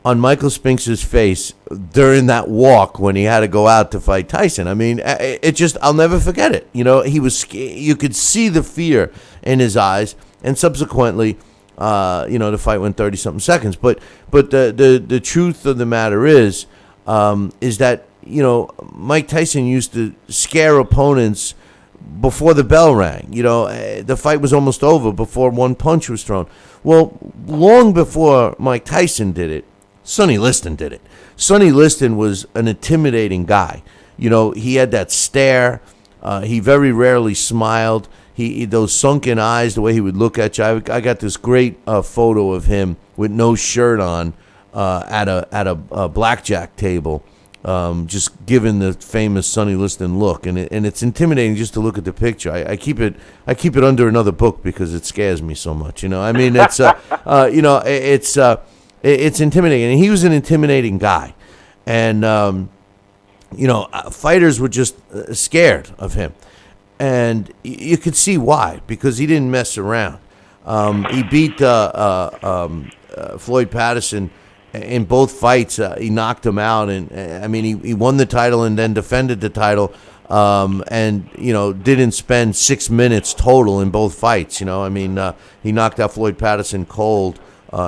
on Michael Spinks' face during that walk when he had to go out to fight Tyson. I mean, I'll never forget it. He was, you could see the fear in his eyes, and subsequently, the fight went 30-something seconds. But the truth of the matter is that, Mike Tyson used to scare opponents before the bell rang. The fight was almost over before one punch was thrown. Well, long before Mike Tyson did it, Sonny Liston did it. Sonny Liston was an intimidating guy. He had that stare. He very rarely smiled. He those sunken eyes, the way he would look at you. I got this great photo of him with no shirt on at a blackjack table, just giving the famous Sonny Liston look, and it's intimidating just to look at the picture. I keep it under another book because it scares me so much. I mean, it's it's intimidating, and he was an intimidating guy, and fighters were just scared of him. And you could see why, because he didn't mess around. He beat Floyd Patterson in both fights. He knocked him out, and I mean, he won the title and then defended the title, and didn't spend 6 minutes total in both fights. I mean, he knocked out Floyd Patterson cold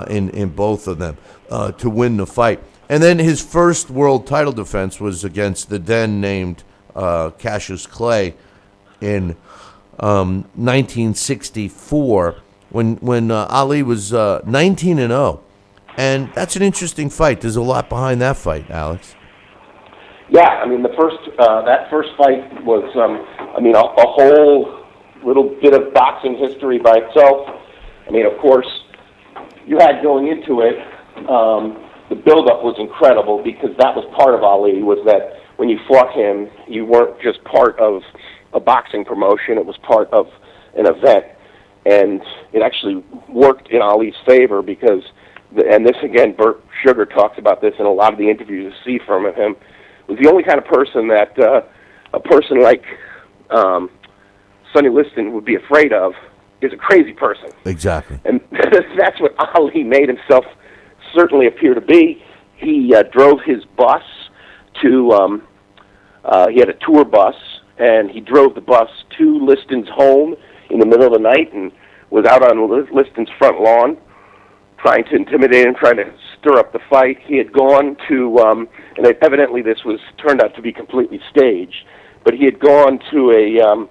in both of them to win the fight. And then his first world title defense was against the then named Cassius Clay in 1964 when Ali was 19-0. And that's an interesting fight. There's a lot behind that fight, Alex. Yeah, I mean, that first fight was, a whole little bit of boxing history by itself. I mean, of course, you had going into it, the build-up was incredible because that was part of Ali, was that when you fought him, you weren't just part of a boxing promotion, it was part of an event. And it actually worked in Ali's favor because, and this again, Burt Sugar talks about this in a lot of the interviews you see from him, was the only kind of person that a person like Sonny Liston would be afraid of is a crazy person. Exactly. And that's what Ali made himself certainly appear to be. He drove his bus to, he had a tour bus, and he drove the bus to Liston's home in the middle of the night and was out on Liston's front lawn trying to intimidate him, trying to stir up the fight. He had gone to, and evidently this turned out to be completely staged, but he had gone to a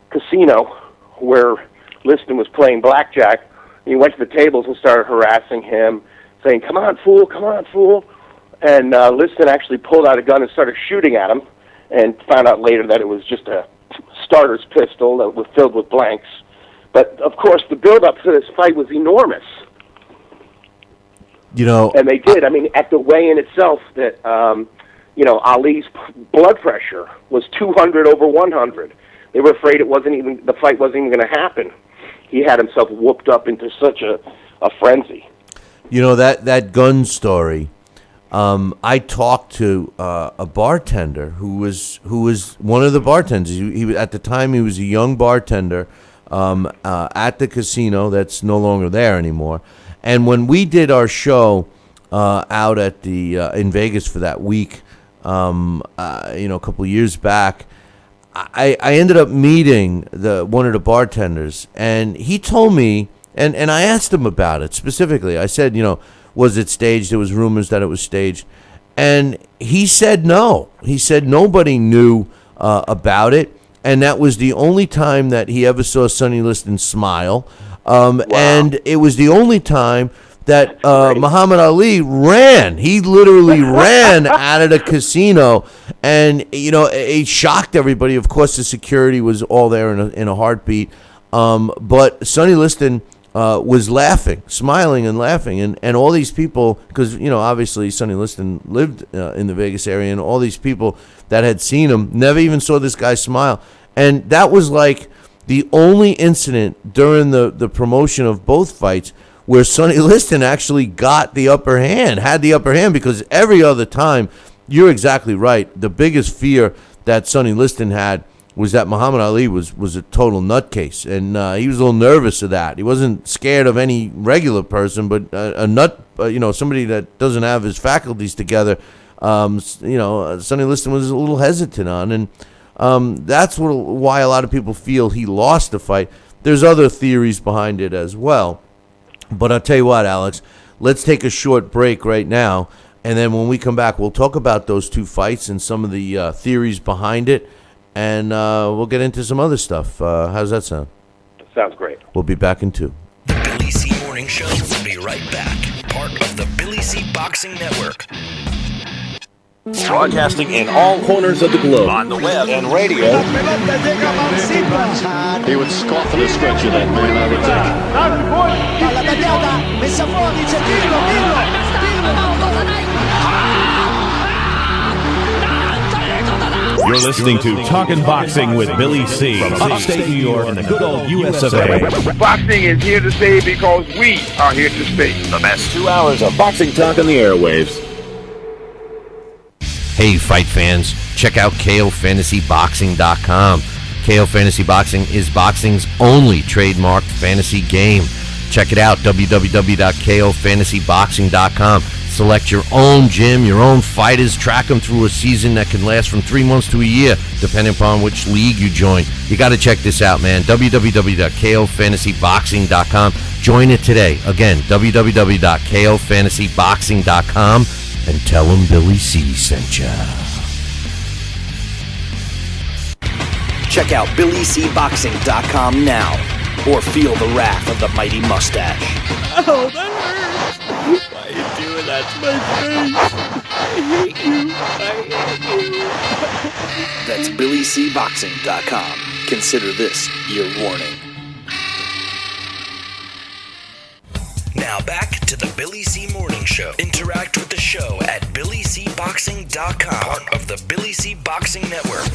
casino where Liston was playing blackjack. He went to the tables and started harassing him, saying, "Come on, fool, come on, fool." And Liston actually pulled out a gun and started shooting at him, and found out later that it was just a starter's pistol that was filled with blanks. But, of course, the build-up to this fight was enormous. And they did. I mean, at the weigh-in itself, that Ali's blood pressure was 200 over 100. They were afraid the fight wasn't even going to happen. He had himself whooped up into such a frenzy. That gun story. I talked to a bartender who was one of the bartenders. He at the time he was a young bartender at the casino that's no longer there anymore. And when we did our show out at the in Vegas for that week, a couple of years back, I ended up meeting one of the bartenders, and he told me, and I asked him about it specifically. I said, was it staged? There was rumors that it was staged. And he said no. He said nobody knew about it. And that was the only time that he ever saw Sonny Liston smile. Wow. And it was the only time that Muhammad Ali ran. He literally ran out of the casino. And, it shocked everybody. Of course, the security was all there in a heartbeat. But Sonny Liston was laughing, smiling and laughing. And all these people, because, obviously Sonny Liston lived in the Vegas area, and all these people that had seen him never even saw this guy smile. And that was like the only incident during the promotion of both fights where Sonny Liston actually got the upper hand, had the upper hand, because every other time, you're exactly right, the biggest fear that Sonny Liston had was that Muhammad Ali was a total nutcase, and he was a little nervous of that. He wasn't scared of any regular person, but somebody that doesn't have his faculties together, Sonny Liston was a little hesitant on, and that's why a lot of people feel he lost the fight. There's other theories behind it as well, but I'll tell you what, Alex, let's take a short break right now, and then when we come back, we'll talk about those two fights and some of the theories behind it. And we'll get into some other stuff. How does that sound? Sounds great. We'll be back in 2. The Billy C. Morning Show will be right back. Part of the Billy C. Boxing Network. Broadcasting in all corners of the globe, on the web and radio. He would scoff at a stretch of that man, I would think. You're listening to Talkin' Boxing with Billy C. from upstate New York and the good old US of A. Boxing is here to stay because we are here to stay. The best 2 hours of boxing talk on the airwaves. Hey, fight fans, check out KOFantasyBoxing.com. KO Fantasy Boxing is boxing's only trademarked fantasy game. Check it out, www.KOFantasyBoxing.com. Select your own gym, your own fighters, track them through a season that can last from 3 months to a year, depending upon which league you join. You got to check this out, man, www.KOFantasyBoxing.com. Join it today. Again, www.KOFantasyBoxing.com. And tell him Billy C sent ya. Check out BillyCBoxing.com now, or feel the wrath of the mighty mustache. Oh, that hurts. Why are you doing that to my face? I hate you. That's BillyCBoxing.com. Consider this your warning. Now back to the Billy C Morning Show. Interact with the show at BillyCBoxing.com, part of the Billy C Boxing Network.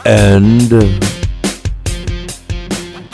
And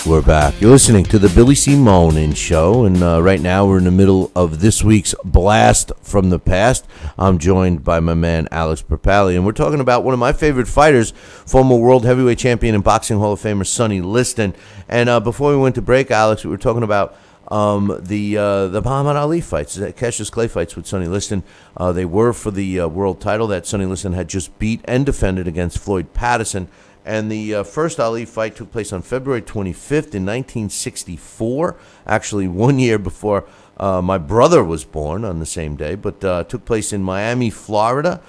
we're back. You're listening to the Billy C Morning Show, and right now we're in the middle of this week's Blast from the Past. I'm joined by my man Alex Perpali, and we're talking about one of my favorite fighters, former world heavyweight champion and boxing Hall of Famer Sonny Liston. And before we went to break, Alex, we were talking about the Muhammad Ali fights, Cassius Clay fights with Sonny Liston. They were for the world title that Sonny Liston had just beat and defended against Floyd Patterson. And the first Ali fight took place on February 25th in 1964, actually 1 year before my brother was born on the same day, but took place in Miami, Florida.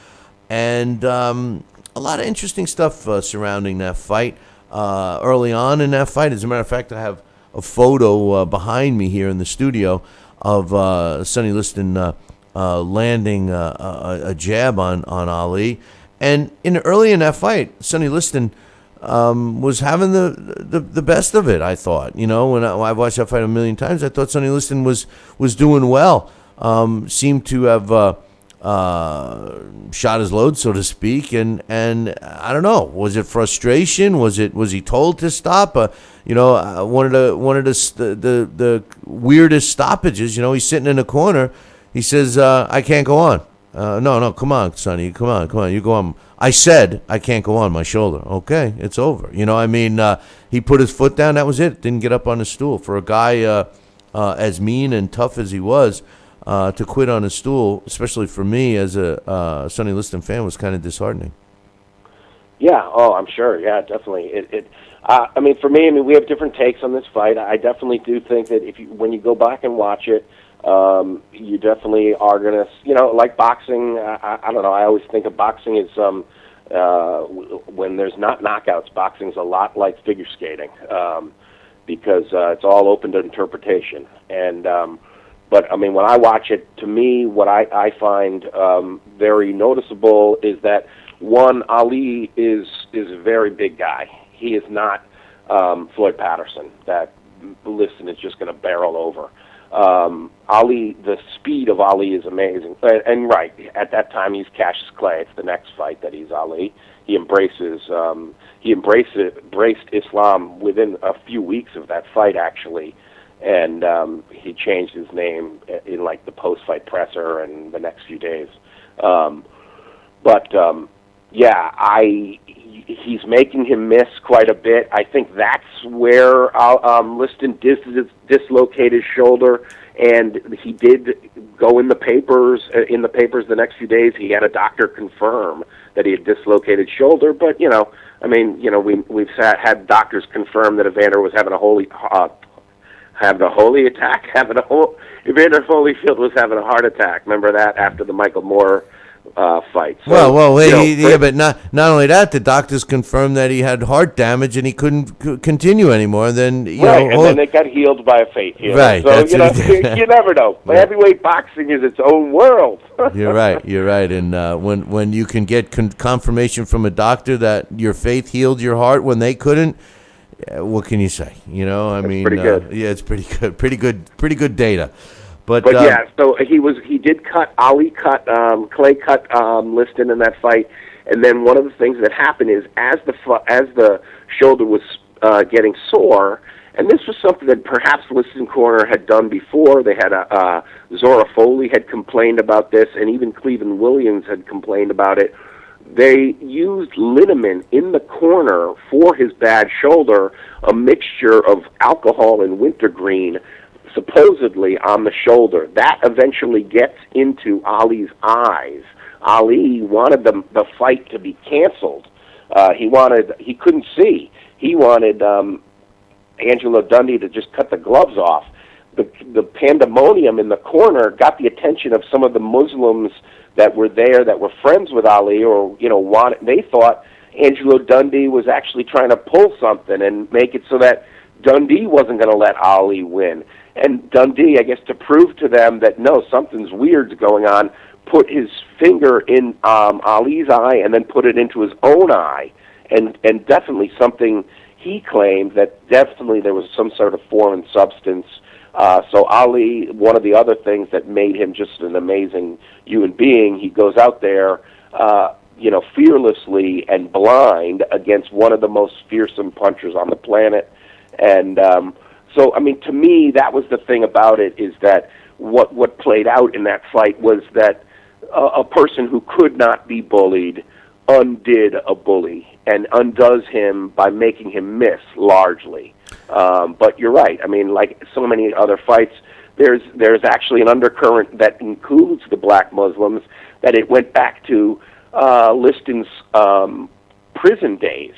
And a lot of interesting stuff surrounding that fight early on in that fight. As a matter of fact, I have a photo behind me here in the studio of Sonny Liston landing a jab on Ali. And early in that fight, Sonny Liston was having the best of it, I thought. You know, when I watched that fight a million times, I thought Sonny Liston was doing well. Seemed to have shot his load, so to speak, and I don't know, was it frustration? Was he told to stop? One of the weirdest stoppages. You know, he's sitting in a corner. He says, "I can't go on." No, come on, Sonny, come on, you go on. I said I can't go on my shoulder. Okay, it's over. You know, I mean, he put his foot down. That was it. Didn't get up on the stool. For a guy as mean and tough as he was, to quit on his stool, especially for me as a Sonny Liston fan, was kind of disheartening. Yeah. Oh, I'm sure. Yeah, definitely. I mean, for me, we have different takes on this fight. I definitely do think that when you go back and watch it, you definitely are going to, like boxing, I don't know, I always think of boxing as when there's not knockouts, boxing's a lot like figure skating, because it's all open to interpretation. And but, I mean, when I watch it, to me, what I find very noticeable is that, one, Ali is a very big guy. He is not Floyd Patterson, that Liston is just going to barrel over. Ali, the speed of Ali is amazing. And right, at that time he's Cassius Clay. It's the next fight that he's Ali. He embraced Islam within a few weeks of that fight, actually. And he changed his name in like the post-fight presser and the next few days. He's making him miss quite a bit. I think that's where Liston dislocated his shoulder, and he did go in the papers. The next few days, he had a doctor confirm that he had dislocated shoulder. But we've had doctors confirm that Evander was having a Evander Holyfield was having a heart attack. Remember that after the Michael Moore fight. So, but not only that, the doctors confirmed that he had heart damage and he couldn't continue anymore. And then then it got healed by a fate healer. Right, So you never know. Right. Heavyweight boxing is its own world. You're right. And when you can get confirmation from a doctor that your faith healed your heart when they couldn't, what can you say? Pretty good. Yeah, it's pretty good data. But so Clay cut Liston in that fight, and then one of the things that happened is as the shoulder was getting sore, and this was something that perhaps Liston Corner had done before. They had Zora Foley had complained about this, and even Cleveland Williams had complained about it. They used liniment in the corner for his bad shoulder, a mixture of alcohol and wintergreen, supposedly on the shoulder. That eventually gets into Ali's eyes. Ali wanted the fight to be canceled. He couldn't see. He wanted Angelo Dundee to just cut the gloves off. The pandemonium in the corner got the attention of some of the Muslims that were there, that were friends with Ali, or they thought Angelo Dundee was actually trying to pull something and make it so that Dundee wasn't going to let Ali win. And Dundee, I guess, to prove to them that no, something's weird's going on, put his finger in Ali's eye and then put it into his own eye, and definitely something he claimed that definitely there was some sort of foreign substance. So Ali, one of the other things that made him just an amazing human being, he goes out there, fearlessly and blind against one of the most fearsome punchers on the planet. And so, I mean, to me, that was the thing about it, is that what played out in that fight was that a person who could not be bullied undid a bully and undoes him by making him miss largely. But you're right. I mean, like so many other fights, there's actually an undercurrent that includes the black Muslims, that it went back to Liston's prison days,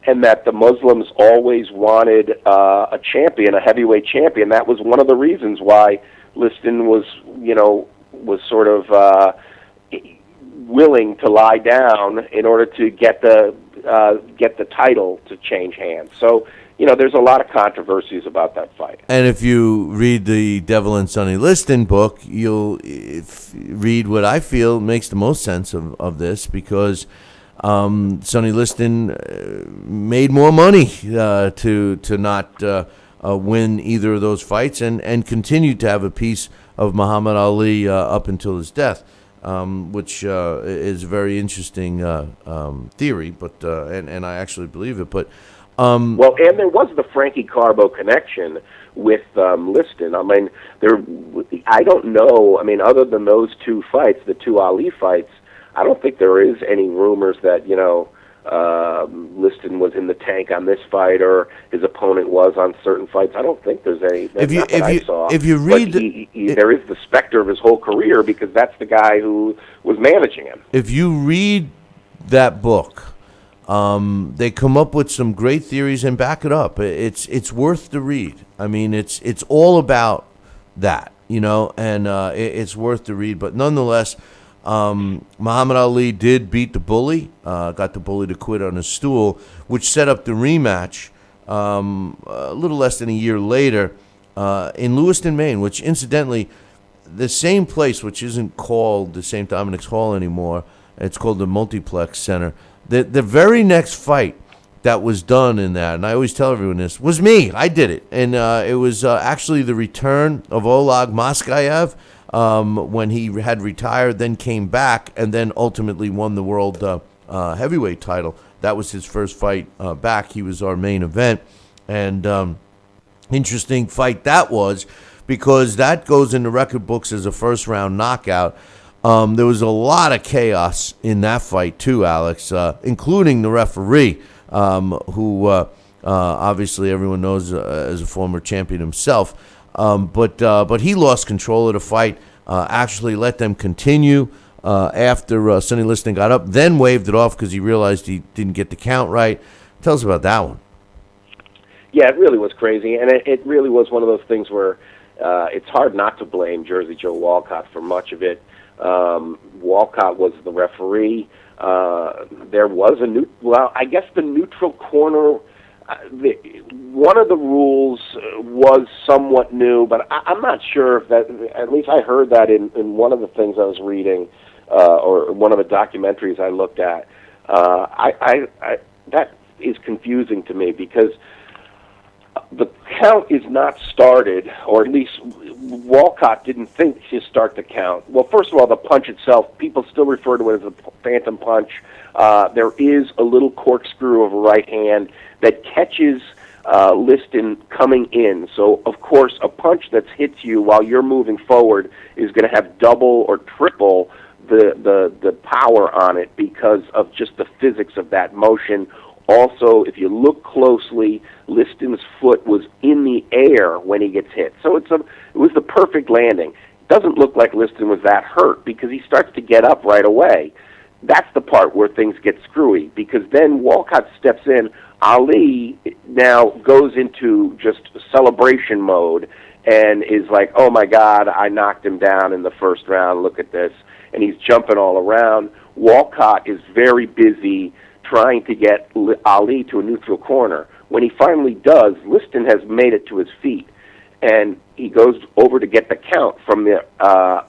and that the Muslims always wanted a champion, a heavyweight champion. That was one of the reasons why Liston was sort of willing to lie down in order to get the title to change hands. So, there's a lot of controversies about that fight. And if you read the Devil and Sonny Liston book, you'll read what I feel makes the most sense of this, because Sonny Liston made more money to not win either of those fights, and continued to have a piece of Muhammad Ali up until his death, which is a very interesting theory, but and I actually believe it. But and there was the Frankie Carbo connection with Liston. I mean, I don't know. I mean, other than those two fights, the two Ali fights, I don't think there is any rumors that Liston was in the tank on this fight, or his opponent was on certain fights. I don't think there's any. If you read, there is the specter of his whole career, because that's the guy who was managing him. If you read that book, they come up with some great theories and back it up. It's worth the read. I mean, it's all about that, and it's worth the read. But nonetheless, Muhammad Ali did beat the bully, got the bully to quit on his stool, which set up the rematch a little less than a year later in Lewiston, Maine, which incidentally, the same place, which isn't called the St. Dominic's Hall anymore, it's called the Multiplex Center. The very next fight that was done in that, and I always tell everyone this, was me. I did it. And it was actually the return of Oleg Moskayev, when he had retired, then came back, and then ultimately won the world heavyweight title. That was his first fight back. He was our main event. And interesting fight that was, because that goes in the record books as a first-round knockout. There was a lot of chaos in that fight too, Alex, including the referee, who obviously everyone knows as a former champion himself. But he lost control of the fight, actually let them continue after Sonny Liston got up, then waved it off because he realized he didn't get the count right. Tell us about that one. Yeah, it really was crazy, and it really was one of those things where it's hard not to blame Jersey Joe Walcott for much of it. Walcott was the referee. There was I guess the neutral corner. One of the rules was somewhat new, but I'm not sure if that. At least I heard that in one of the things I was reading, or one of the documentaries I looked at. That is confusing to me because the count is not started, or at least Walcott didn't think to start the count. Well, first of all, the punch itself, people still refer to it as a phantom punch. There is a little corkscrew of a right hand that catches Liston coming in. So, of course, a punch that hits you while you're moving forward is going to have double or triple the power on it because of just the physics of that motion. Also, if you look closely, Liston's foot was in the air when he gets hit. So it was the perfect landing. It doesn't look like Liston was that hurt because he starts to get up right away. That's the part where things get screwy because then Walcott steps in. Ali now goes into just celebration mode and is like, oh my God, I knocked him down in the first round, look at this. And he's jumping all around. Walcott is very busy trying to get Ali to a neutral corner. When he finally does, Liston has made it to his feet, and he goes over to get the count from the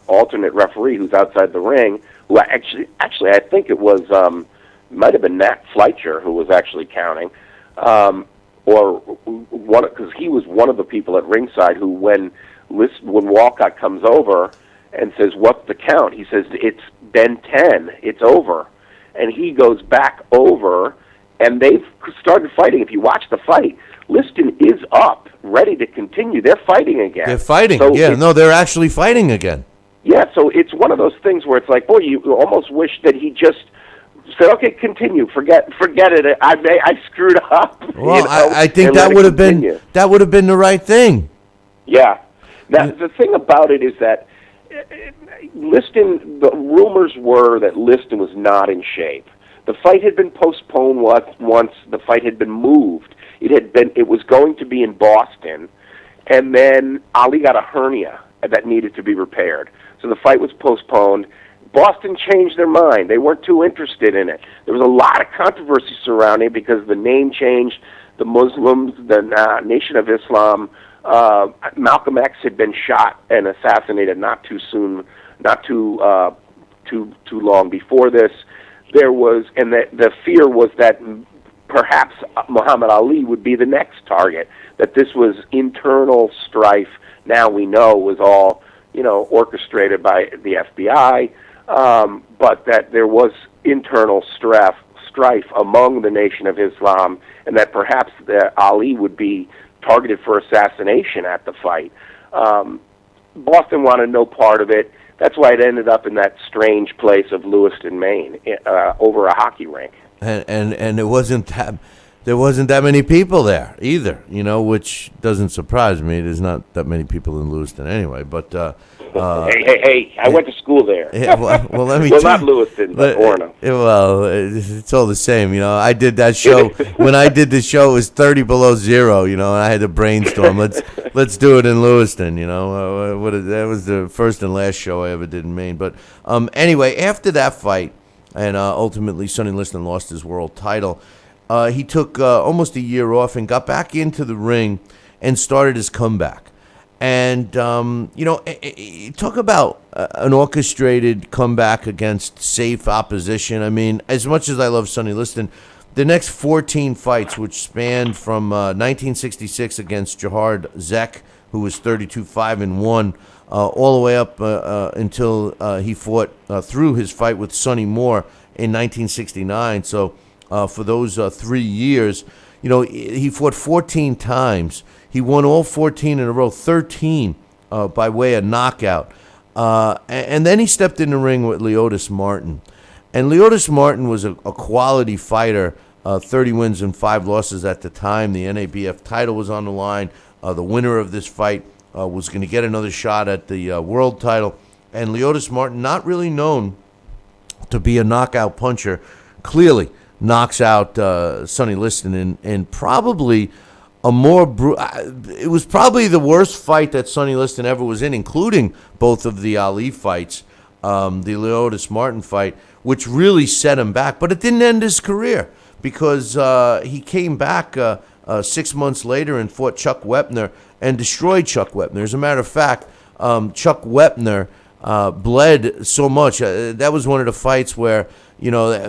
alternate referee who's outside the ring, who actually I think it was, might have been Nat Fleischer who was actually counting, or one, because he was one of the people at ringside who, when Walcott comes over and says, what's the count? He says, it's been 10, it's over. And he goes back over, and they've started fighting. If you watch the fight, Liston is up, ready to continue. They're fighting again. They're fighting. So they're actually fighting again. Yeah, so it's one of those things where it's like, boy, you almost wish that he just said, okay, continue, forget it. I screwed up. Well, I think that would have been the right thing. Yeah. Now, the thing about it is that Liston, the rumors were that Liston was not in shape. The fight had been postponed once. The fight had been moved. It was going to be in Boston, and then Ali got a hernia that needed to be repaired. So the fight was postponed. Boston changed their mind. They weren't too interested in it. There was a lot of controversy surrounding it because the name changed. The Muslims, the Nation of Islam, Malcolm X had been shot and assassinated not too long before this. There was, and the fear was that perhaps Muhammad Ali would be the next target. That this was internal strife. Now we know was all orchestrated by the FBI, but that there was internal strife among the Nation of Islam, and that perhaps Ali would be targeted for assassination at the fight. Boston wanted no part of it. That's why it ended up in that strange place of Lewiston, Maine, over a hockey rink. And there wasn't that many people there either, which doesn't surprise me. There's not that many people in Lewiston anyway. But hey! I went to school there. Yeah, well, let me. Well, not Lewiston, but Orno. Well, it's all the same. I did that show. When I did the show, it was 30 below zero. And I had to brainstorm. Let's do it in Lewiston. That was the first and last show I ever did in Maine. But anyway, after that fight, and ultimately Sonny Liston lost his world title. He took almost a year off and got back into the ring and started his comeback. And, talk about an orchestrated comeback against safe opposition. I mean, as much as I love Sonny Liston, the next 14 fights, which spanned from 1966 against Jahard Zek, who was 32-5-1, all the way up until he fought through his fight with Sonny Moore in 1969. So for those 3 years, he fought 14 times. He won all 14 in a row, 13 by way of knockout. And then he stepped in the ring with Leotis Martin. And Leotis Martin was a quality fighter, 30 wins and 5 losses at the time. The NABF title was on the line. The winner of this fight was going to get another shot at the world title. And Leotis Martin, not really known to be a knockout puncher, clearly knocks out Sonny Liston in probably a more it was probably the worst fight that Sonny Liston ever was in, including both of the Ali fights. the Leotis Martin fight, which really set him back. But it didn't end his career because he came back 6 months later and fought Chuck Wepner and destroyed Chuck Wepner. As a matter of fact, Chuck Wepner bled so much. That was one of the fights where,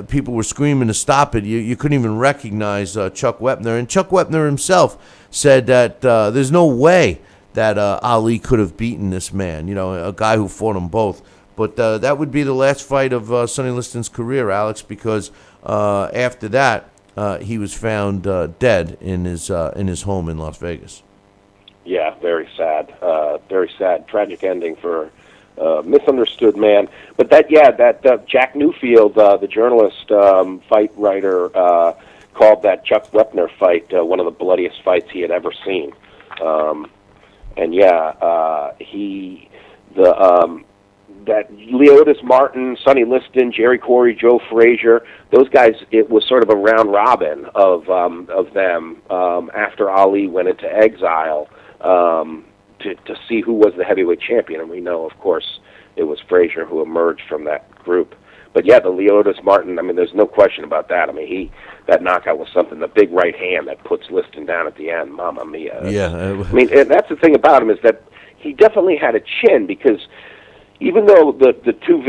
people were screaming to stop it. You couldn't even recognize Chuck Wepner. And Chuck Wepner himself said that there's no way that Ali could have beaten this man, a guy who fought them both. But that would be the last fight of Sonny Liston's career, Alex, because after that, he was found dead in his home in Las Vegas. Yeah, very sad. Very sad. Tragic ending for misunderstood man. But that Jack Newfield, the journalist, fight writer, called that Chuck Wepner fight one of the bloodiest fights he had ever seen. That Leotis Martin, Sonny Liston, Jerry Corey, Joe Frazier, those guys, it was sort of a round robin of them after Ali went into exile to see who was the heavyweight champion. And we know, of course, it was Frazier who emerged from that group. But yeah, the Leotis Martin, there's no question about that. That knockout was something, the big right hand that puts Liston down at the end. Mamma mia. Yeah. And that's the thing about him, is that he definitely had a chin, because even though the two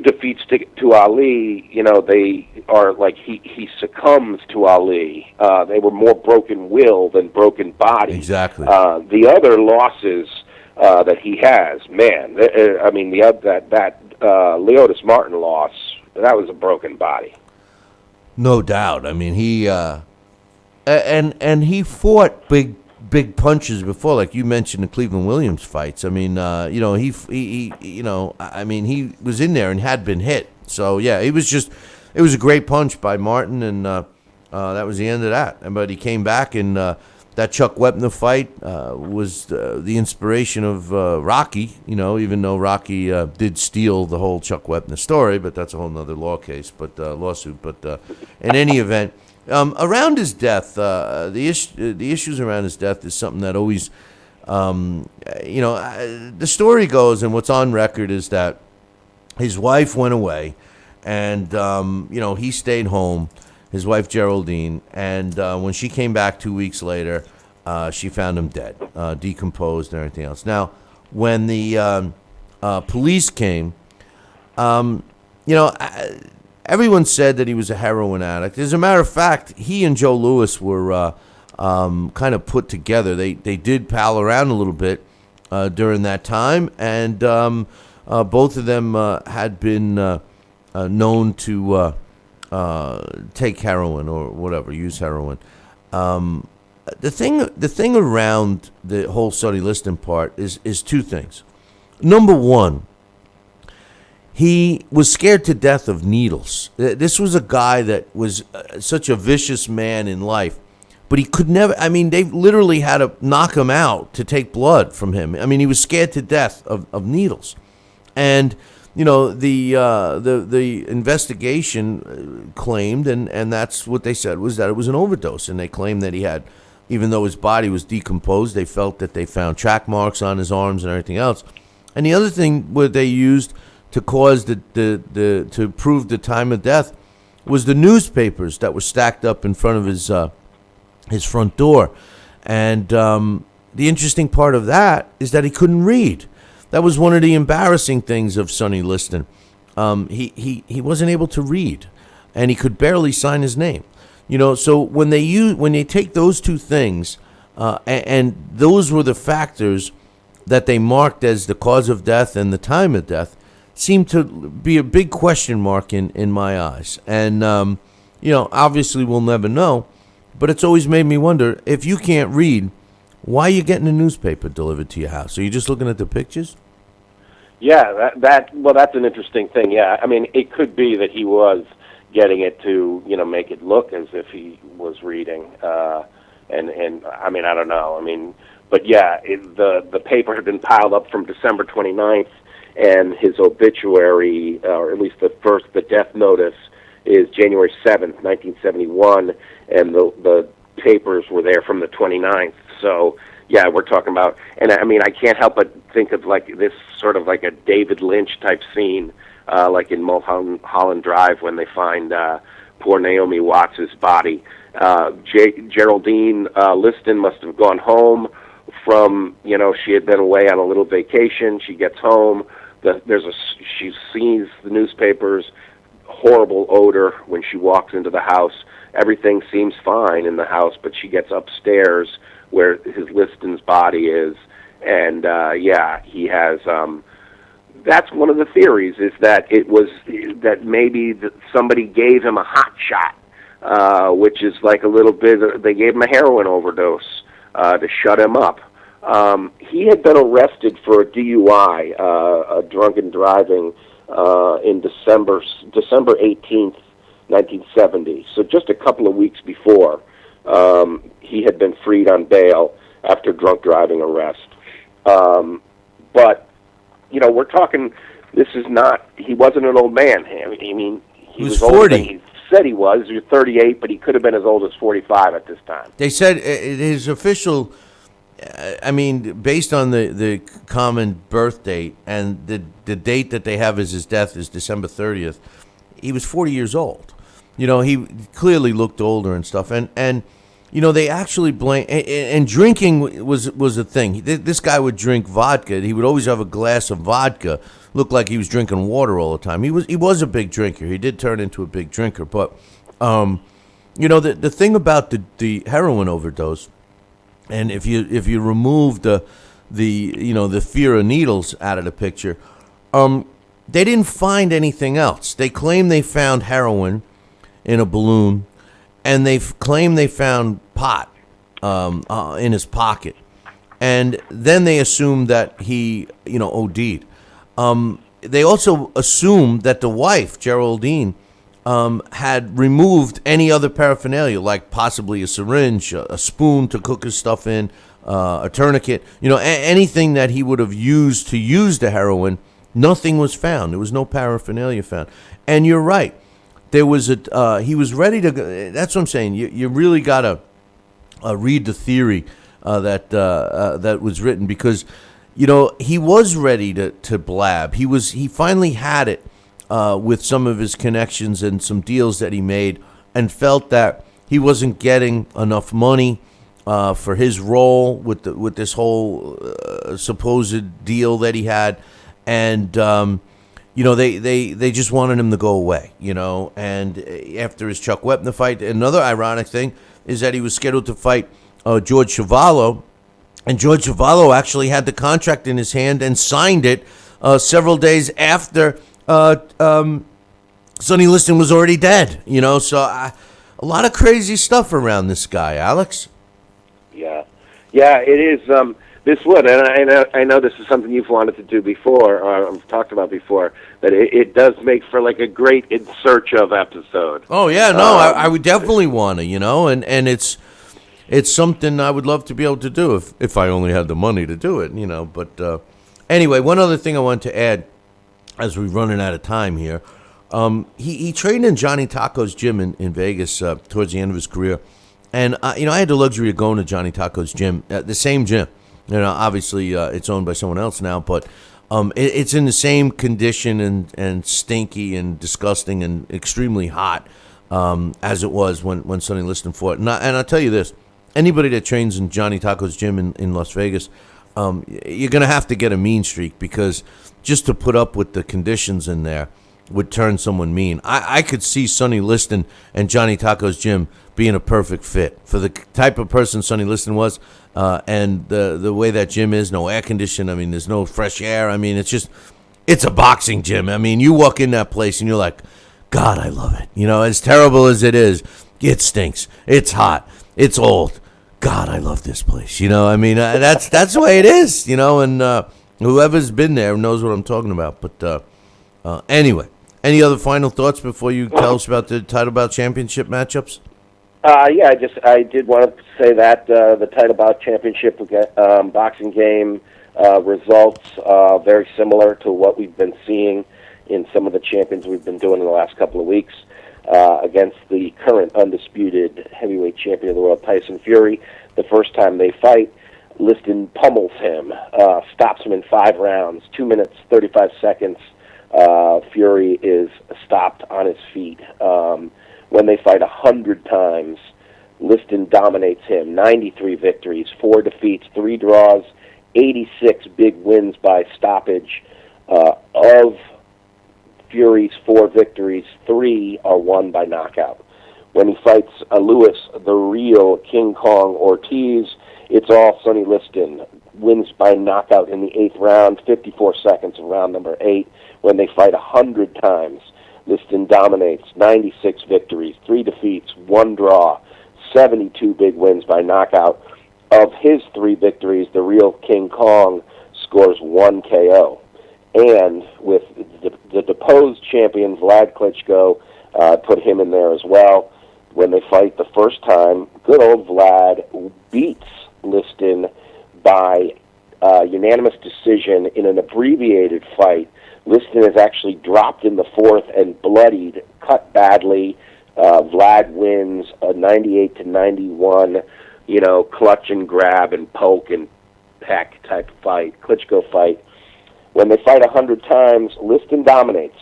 defeats to Ali, they are like he succumbs to Ali. They were more broken will than broken body. Exactly. The other losses that he has, man, that Leotis Martin loss, that was a broken body. No doubt. He and he fought big punches before, like you mentioned the Cleveland Williams fights. He was in there and had been hit. So yeah, it was a great punch by Martin, and that was the end of that. But he came back, and that Chuck Wepner fight was the inspiration of Rocky. Even though Rocky did steal the whole Chuck Wepner story, but that's a whole nother lawsuit. But in any event. Around his death, the issues around his death is something that always, the story goes, and what's on record is that his wife went away, and, he stayed home, his wife Geraldine, and when she came back 2 weeks later, she found him dead, decomposed and everything else. Now, when the police came, everyone said that he was a heroin addict. As a matter of fact, he and Joe Louis were kind of put together. They did pal around a little bit during that time, and both of them had been known to take heroin or whatever, use heroin. The thing around the whole Sonny Liston part is two things. Number one, he was scared to death of needles. This was a guy that was such a vicious man in life, but he could never. They literally had to knock him out to take blood from him. He was scared to death of needles, and the investigation claimed, and that's what they said, was that it was an overdose, and they claimed that he had, even though his body was decomposed, they felt that they found track marks on his arms and everything else. And the other thing what they used to cause to prove the time of death was the newspapers that were stacked up in front of his front door. And the interesting part of that is that he couldn't read. That was one of the embarrassing things of Sonny Liston. He wasn't able to read, and he could barely sign his name. So when they take those two things, and those were the factors that they marked as the cause of death and the time of death, seemed to be a big question mark in my eyes. And, obviously we'll never know, but it's always made me wonder, if you can't read, why are you getting a newspaper delivered to your house? Are you just looking at the pictures? Yeah, that's an interesting thing. Yeah, it could be that he was getting it to, make it look as if he was reading. And I don't know. But yeah, the paper had been piled up from December 29th, and his obituary, or at least the death notice, is January 7th, 1971, and the papers were there from the 29th. So, yeah, we're talking about, and I mean, I can't help but think of like this sort of like a David Lynch type scene, like in Mulholland Drive when they find poor Naomi Watts' body. Geraldine Liston must have gone home from, she had been away on a little vacation. She gets home. She sees the newspapers, horrible odor when she walks into the house. Everything seems fine in the house, but she gets upstairs where his Liston's body is, and he has. That's one of the theories, is that it was that maybe somebody gave him a hot shot, which is like a little bit. They gave him a heroin overdose to shut him up. He had been arrested for a DUI, a drunken driving, in December 18th, 1970. So just a couple of weeks before. He had been freed on bail after drunk driving arrest. But, we're talking, he wasn't an old man. I mean, he was 40. Older than he said he was. He was 38, but he could have been as old as 45 at this time. They said his official, based on the common birth date and the date that they have as his death is December 30th, he was 40 years old. He clearly looked older and stuff. And they actually blame, and drinking was a thing. This guy would drink vodka. He would always have a glass of vodka. Looked like he was drinking water all the time. He was a big drinker. He did turn into a big drinker. But, the thing about the heroin overdose, and if you remove the fear of needles out of the picture, they didn't find anything else. They claim they found heroin in a balloon, and they claim they found pot in his pocket, and then they assumed that he OD'd. They also assumed that the wife, Geraldine, had removed any other paraphernalia, like possibly a syringe, a spoon to cook his stuff in, a tourniquet, anything that he would have used to use the heroin. Nothing was found. There was no paraphernalia found. And you're right. There was he was ready to go. That's what I'm saying. You really got to read the theory that was written, because, he was ready to blab. He finally had it with some of his connections and some deals that he made, and felt that he wasn't getting enough money for his role with this whole supposed deal that he had. And, they just wanted him to go away, and after his Chuck Wepner fight, another ironic thing is that he was scheduled to fight George Chuvalo, and George Chuvalo actually had the contract in his hand and signed it several days after Sonny Liston was already dead, so a lot of crazy stuff around this guy, Alex. Yeah, it is. This would, and I know this is something you've wanted to do before, or I've talked about before, that it does make for like a great In Search Of episode. Oh yeah, no, I would definitely want to, and it's something I would love to be able to do if I only had the money to do it, But anyway, one other thing I want to add, as we're running out of time here, he trained in Johnny Taco's gym in Vegas towards the end of his career, and I had the luxury of going to Johnny Taco's gym, the same gym. Obviously, it's owned by someone else now, but it's in the same condition and stinky and disgusting and extremely hot as it was when Sonny Liston fought. And I'll tell you this, anybody that trains in Johnny Taco's gym in Las Vegas, you're going to have to get a mean streak, because just to put up with the conditions in there would turn someone mean. I could see Sonny Liston and Johnny Taco's gym being a perfect fit for the type of person Sonny Liston was, and the way that gym is. No air conditioning. There's no fresh air. It's a boxing gym. You walk in that place and you're like, God, I love it. As terrible as it is, it stinks. It's hot. It's old. God, I love this place. That's the way it is. And whoever's been there knows what I'm talking about. But anyway, any other final thoughts before you tell us about the title bout championship matchups? I did want to say that the title bout championship boxing game results very similar to what we've been seeing in some of the champions we've been doing in the last couple of weeks against the current undisputed heavyweight champion of the world, Tyson Fury. The first time they fight, Liston pummels him, stops him in 5 rounds, 2 minutes, 35 seconds. Fury is stopped on his feet. When they fight 100 times, Liston dominates him. 93 victories, 4 defeats, 3 draws, 86 big wins by stoppage. Of Fury's 4 victories, 3 are won by knockout. When he fights Lewis, the real King Kong Ortiz, it's all Sonny Liston. Wins by knockout in the 8th round, 54 seconds in round number 8. When they fight 100 times, Liston dominates. 96 victories, 3 defeats, 1 draw, 72 big wins by knockout. Of his 3 victories, the real King Kong scores 1 KO. And with the deposed champion, Vlad Klitschko, put him in there as well. When they fight the first time, good old Vlad beats Liston by unanimous decision in an abbreviated fight. Liston is actually dropped in the 4th and bloodied, cut badly. Vlad wins a 98-91, clutch and grab and poke and peck type fight, Klitschko fight. When they fight 100 times, Liston dominates.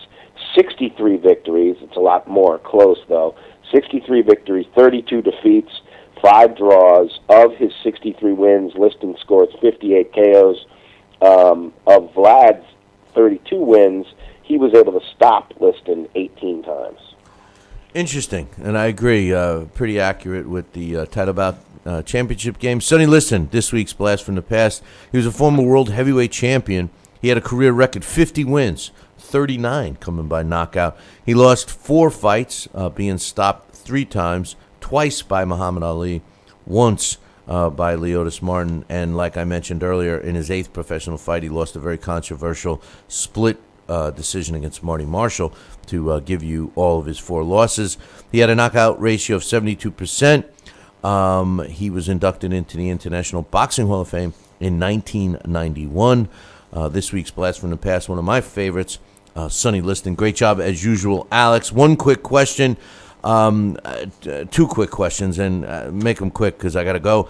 63 victories. It's a lot more close, though. 63 victories, 32 defeats, 5 draws. Of his 63 wins, Liston scores 58 KOs. Of Vlad's 32 wins, he was able to stop Liston 18 times. Interesting, and I agree. Pretty accurate with the title bout championship game. Sonny Liston, this week's Blast from the Past. He was a former world heavyweight champion. He had a career record 50 wins, 39 coming by knockout. He lost 4 fights, being stopped 3 times, twice by Muhammad Ali, once by Leotis Martin, and like I mentioned earlier, in his 8th professional fight, he lost a very controversial split decision against Marty Marshall to give you all of his 4 losses. He had a knockout ratio of 72%. He was inducted into the International Boxing Hall of Fame in 1991. This week's Blast from the Past, one of my favorites, Sonny Liston. Great job as usual, Alex. One quick question, 2 quick questions, and make them quick because I got to go.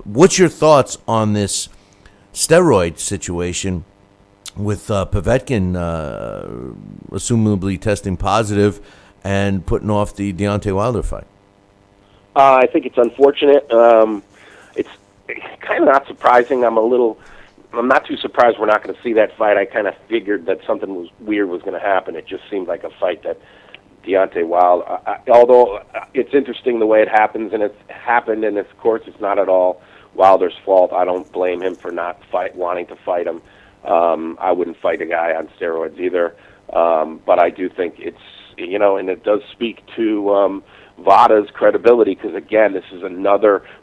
What's your thoughts on this steroid situation with Povetkin assumably testing positive and putting off the Deontay Wilder fight? I think it's unfortunate. It's kind of not surprising. I'm not too surprised we're not going to see that fight. I kind of figured that something weird was going to happen. It just seemed like a fight that Deontay Wilder, although it's interesting the way it happens, and it's happened, and of course it's not at all Wilder's fault. I don't blame him for not wanting to fight him. I wouldn't fight a guy on steroids either. But I do think it's, and it does speak to Vada's credibility, because again, this is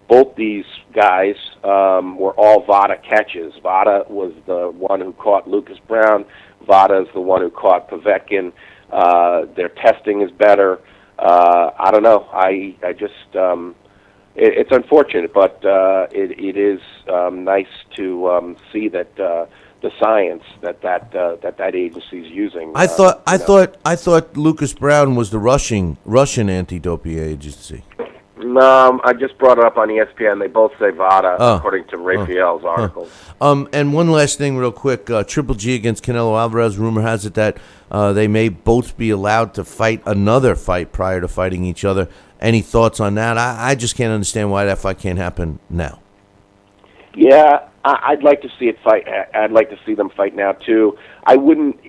both these guys were all Vada catches. Vada was the one who caught Lucas Brown. Vada is the one who caught Povetkin. Their testing is better. I don't know. I just, it's unfortunate, but it is nice to see that the science that agency is using. I thought Lucas Brown was the Russian anti-doping agency. No, I just brought it up on ESPN. They both say Vada, according to Raphael's articles. And one last thing real quick. Triple G against Canelo Alvarez. Rumor has it that they may both be allowed to fight another fight prior to fighting each other. Any thoughts on that? I just can't understand why that fight can't happen now. Yeah, I'd like to see it fight. I'd like to see them fight now, too. I wouldn't,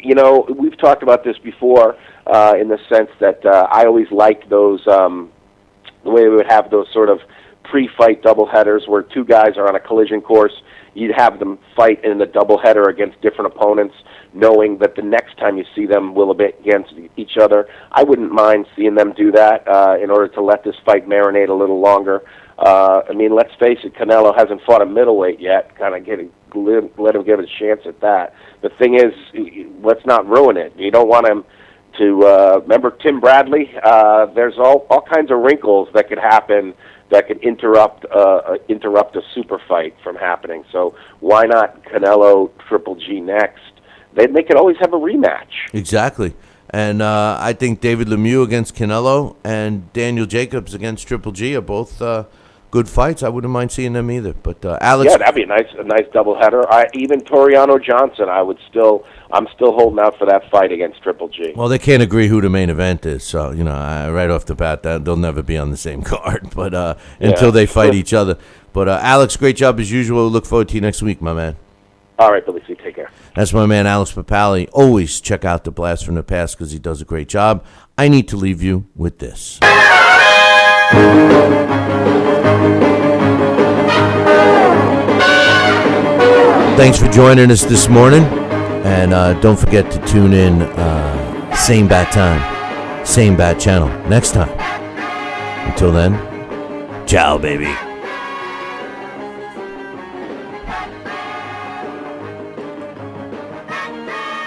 we've talked about this before in the sense that I always liked those, the way we would have those sort of pre-fight doubleheaders where 2 guys are on a collision course. You'd have them fight in a doubleheader against different opponents, knowing that the next time you see them will be against each other. I wouldn't mind seeing them do that in order to let this fight marinate a little longer. Let's face it, Canelo hasn't fought a middleweight yet. Kind of let him give it a chance at that. The thing is, let's not ruin it. You don't want him to remember Tim Bradley. There's all kinds of wrinkles that could happen that could interrupt a super fight from happening. So why not Canelo Triple G next? They could always have a rematch. Exactly. And I think David Lemieux against Canelo and Daniel Jacobs against Triple G are both good fights. I wouldn't mind seeing them either. But Alex, yeah, that'd be a nice doubleheader. Even Toriano Johnson, I'm still holding out for that fight against Triple G. well, they can't agree who the main event is, so right off the bat, that they'll never be on the same card. But until they fight each other. But Alex, great job as usual. Look forward to you next week, my man. All right, Billy C. Take care. That's my man, Alex Papali. Always check out The Blast from the Past because he does a great job. I need to leave you with this. Thanks for joining us this morning. And don't forget to tune in same bat time, same bat channel next time. Until then, ciao, baby.